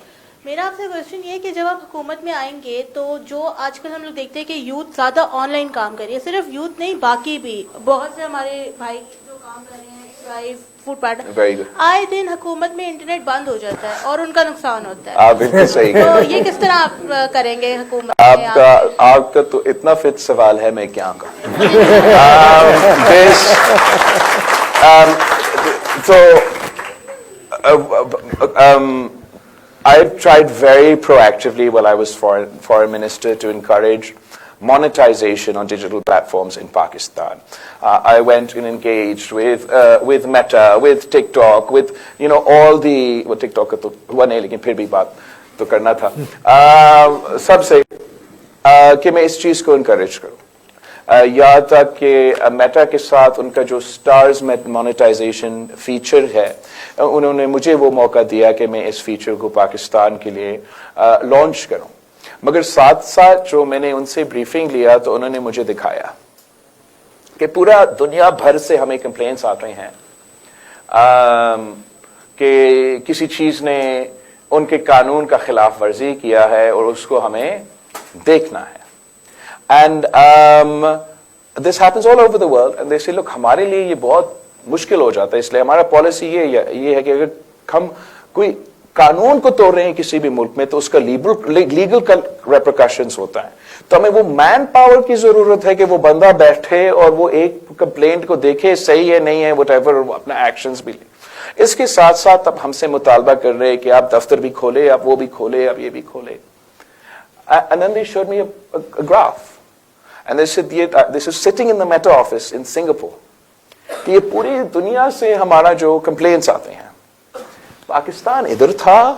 मेरा आपसे क्वेश्चन ये है कि जब आप हुकूमत में आएंगे, तो जो आजकल हम लोग देखते हैं कि यूथ ज़्यादा ऑनलाइन काम कर रही है, सिर्फ यूथ नहीं, बाकी भी बहुत से हमारे भाई जो काम कर रहे हैं, ड्राइव, फूड पैटर्न, आए दिन हुकूमत में इंटरनेट बंद हो जाता है और उनका नुकसान होता है. आप बिल्कुल सही तो ये किस तरह आप करेंगे हुकूमत में? आपका तो इतना फिट सवाल है, मैं क्या कहूँ. So, I tried very proactively while I was foreign minister to encourage monetization on digital platforms in Pakistan. I went and engaged with Meta, with TikTok, with all the TikTok का तो हुआ नहीं, लेकिन फिर भी बात तो करना था. सबसे कि मैं इस चीज को encourage करूं. यहाँ तक कि मेटा के साथ उनका जो स्टार्स मोनेटाइजेशन फीचर है, उन्होंने मुझे वो मौका दिया कि मैं इस फीचर को पाकिस्तान के लिए लॉन्च करूं. मगर साथ साथ जो मैंने उनसे ब्रीफिंग लिया, तो उन्होंने मुझे दिखाया कि पूरा दुनिया भर से हमें कंप्लेंट्स आ रहे हैं कि किसी चीज ने उनके कानून का खिलाफ वर्जी किया है और उसको हमें देखना है. And this happens all over the world, and they say, look, हमारे लिए ये बहुत मुश्किल हो जाता है, इसलिए हमारा पॉलिसी ये है कि अगर हम कोई कानून को तोड़ रहे हैं किसी भी मुल्क में, तो उसका लीगल रेपरकशंस होता है. तो हमें वो मैन पावर की जरूरत है कि वो बंदा बैठे और वो एक कंप्लेंट को देखे, सही है नहीं है, व्हाटएवर, वो अपना एक्शंस भी ले. इसके साथ साथ अब हमसे मुतालबा कर रहे हैं कि आप दफ्तर भी खोले, आप वो भी खोले, आप ये भी खोले. And then they showed me a graph. And they said, this is sitting in the Meta office in Singapore. कि ये पूरी दुनिया से हमारा जो कंप्लेंट्स आते हैं, پاکستان ادھر تھا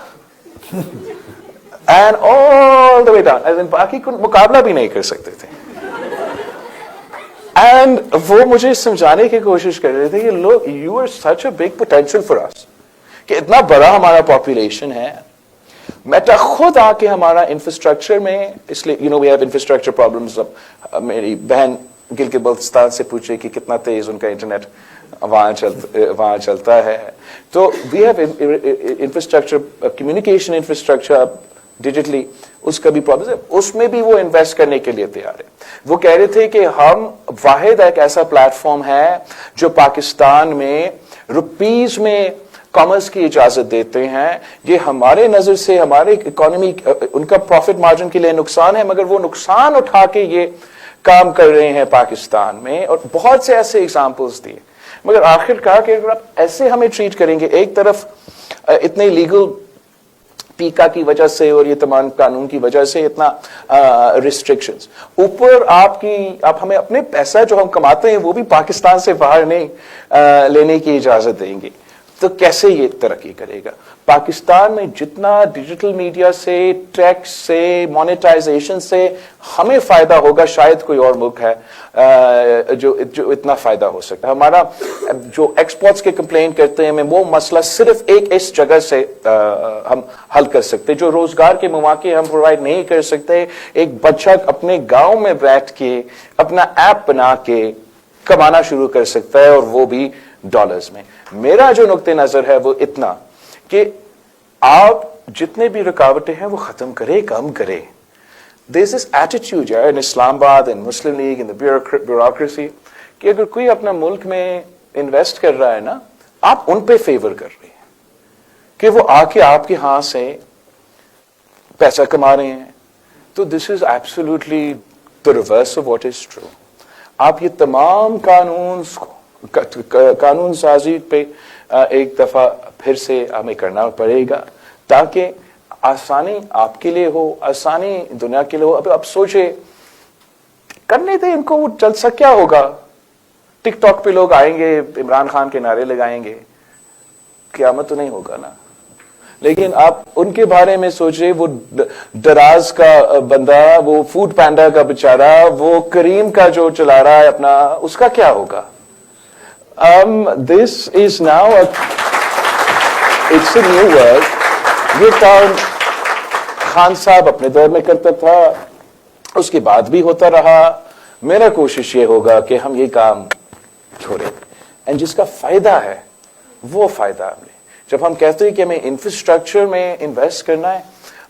and all the way down, as in باقی کو مقابلہ بھی نہیں کر سکتے تھے. and وہ مجھے سمجھانے کی کوشش کر رہے تھے کہ لوگ you are such a big potential for us, کہ اتنا بڑا ہمارا پاپولیشن ہے. میٹا خود آ کے ہمارا انفراسٹرکچر میں, اس لیے we have infrastructure problems. میری بہن گلگت بلتستان سے پوچھے کہ کتنا تیز ان کا انٹرنیٹ وہاں چلتا ہے. تو we have infrastructure, communication infrastructure digitally, اس کا بھی پرابلم ہے. اس میں بھی وہ انویسٹ کرنے کے لیے تیار ہے. وہ کہہ رہے تھے کہ ہم واحد ایک ایسا پلیٹ فارم ہے جو پاکستان میں روپیز میں کامرس کی اجازت دیتے ہیں. یہ ہمارے نظر سے ہمارے اکانومی, ان کا پروفٹ مارجن کے لیے نقصان ہے, مگر وہ نقصان اٹھا کے یہ کام کر رہے ہیں پاکستان میں. اور بہت سے ایسے ایگزامپلس دیے. مگر آخر کہا کہ اگر آپ ایسے ہمیں ٹریٹ کریں گے, ایک طرف اتنے لیگل پیکا کی وجہ سے اور یہ تمام قانون کی وجہ سے اتنا ریسٹرکشنز, اوپر آپ ہمیں اپنے پیسہ جو ہم کماتے ہیں وہ بھی پاکستان سے باہر نہیں لینے کی اجازت دیں گے, تو کیسے یہ ترقی کرے گا؟ پاکستان میں جتنا ڈیجیٹل میڈیا سے, ٹیکس سے, مونیٹائزیشن سے ہمیں فائدہ ہوگا, شاید کوئی اور ملک ہے جو اتنا فائدہ ہو سکتا ہے. ہمارا جو ایکسپورٹس کے کمپلین کرتے ہیں, وہ مسئلہ صرف اس جگہ سے ہم حل کر سکتے, جو روزگار کے مواقع ہم پرووائڈ نہیں کر سکتے. ایک بچہ اپنے گاؤں میں بیٹھ کے اپنا ایپ بنا کے کمانا شروع کر سکتا ہے, اور وہ بھی ڈالرز میں. میرا جو نقطہ نظر ہے وہ اتنا کہ آپ جتنے بھی رکاوٹیں ہیں وہ ختم کرے, کم کرے. There's this attitude in Islamabad and Muslim League and the bureaucracy کہ اگر کوئی اپنا ملک میں انویسٹ کر رہا ہے نا, آپ ان پہ فیور کر رہے ہیں کہ وہ آ کے آپ کے ہاں سے پیسہ کما رہے ہیں. تو this is absolutely the reverse of what is true. آپ یہ تمام قانون سازی پہ ایک دفعہ پھر سے ہمیں کرنا پڑے گا, تاکہ آسانی آپ کے لیے ہو, آسانی دنیا کے لیے ہو. اب آپ سوچے, کرنے دیں ان کو, وہ چل سک کیا ہوگا. ٹک ٹاک پہ لوگ آئیں گے, عمران خان کے نعرے لگائیں گے, قیامت تو نہیں ہوگا نا. لیکن آپ ان کے بارے میں سوچے, وہ دراز کا بندہ, وہ فوڈ پینڈا کا بیچارہ, وہ کریم کا جو چلا رہا ہے اپنا, اس کا کیا ہوگا. This is now it's a new world. یہ کام خان صاحب اپنے دور میں کرتا تھا, اس کے بعد بھی ہوتا رہا. میرا کوشش یہ ہوگا کہ ہم یہ کام چھوڑیں, اور جس کا فائدہ ہے وہ فائدہ ہم لیں. جب ہم کہتے ہیں کہ ہمیں انفراسٹرکچر میں انویسٹ کرنا ہے,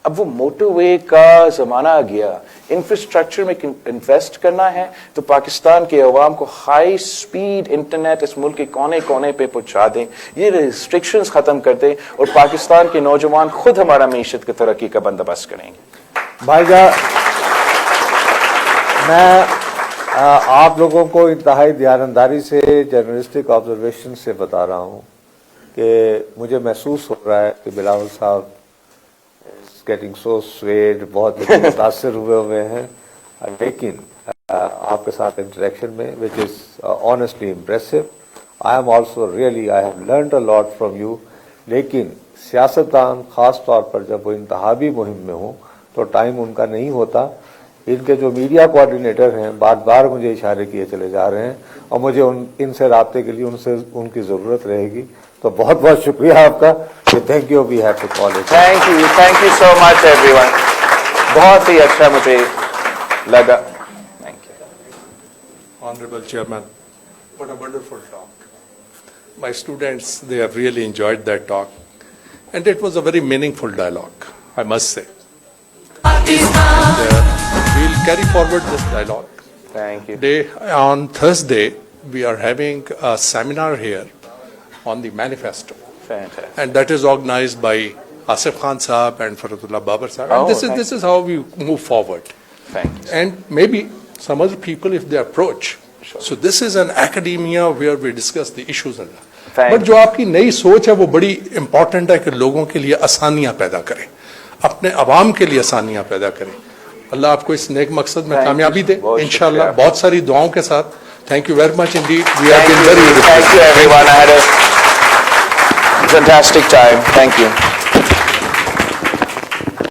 اب وہ موٹر وے کا زمانہ آ گیا. انفراسٹرکچر میں انویسٹ کرنا ہے تو پاکستان کے عوام کو ہائی سپیڈ انٹرنیٹ اس ملک کے کونے کونے پہ پہنچا دیں, یہ ریسٹرکشنز ختم کر دیں, اور پاکستان کے نوجوان خود ہمارا معیشت کی ترقی کا بندوبست کریں گے. بھائی جان, میں آپ لوگوں کو انتہائی دیانتداری سے, جرنلسٹک آبزرویشن سے بتا رہا ہوں کہ مجھے محسوس ہو رہا ہے کہ بلاول صاحب گیٹنگ سو سویڈ, بہت متاثر ہوئے ہیں. لیکن آپ کے ساتھ انٹریکشن میں which is honestly impressive. I am also really, I have learned a lot from you. لیکن سیاستدان خاص طور پر جب وہ انتخابی مہم میں ہوں تو ٹائم ان کا نہیں ہوتا. ان کے جو میڈیا کوآرڈینیٹر ہیں بار بار مجھے اشارے کیے چلے جا رہے ہیں, اور مجھے ان سے رابطے کے لیے ان کی ضرورت رہے گی. تو بہت بہت شکریہ آپ کا. Thank you, we have to call it. Thank you so much everyone ون. بہت ہی اچھا مجھے لگا. Thank you. Honorable Chairman, what a wonderful talk. My students, they have really enjoyed that talk. And it was a very meaningful dialogue, I must say. And, we'll carry forward this dialogue. Thank you. On Thursday, we are having a seminar here on the manifesto. Fantastic. And that is organized by Asif Khan Sahab and Faradullah Babar Sahab. And this is how we move forward. Thank you. And maybe some other people, if they approach. Sure. So this is an academia where we discuss the issues. Thank But جو آپ کی نئی سوچ ہے وہ بڑی important ہے کہ لوگوں کے لیے آسانیاں پیدا کریں, اپنے عوام کے لیے آسانیاں پیدا کریں. اللہ آپ کو اس نیک مقصد میں کامیابی دے انشاءاللہ, بہت ساری دعاؤں کے ساتھ. Thank you very much indeed. We have been very Thank you everyone. I had a fantastic time. Thank you.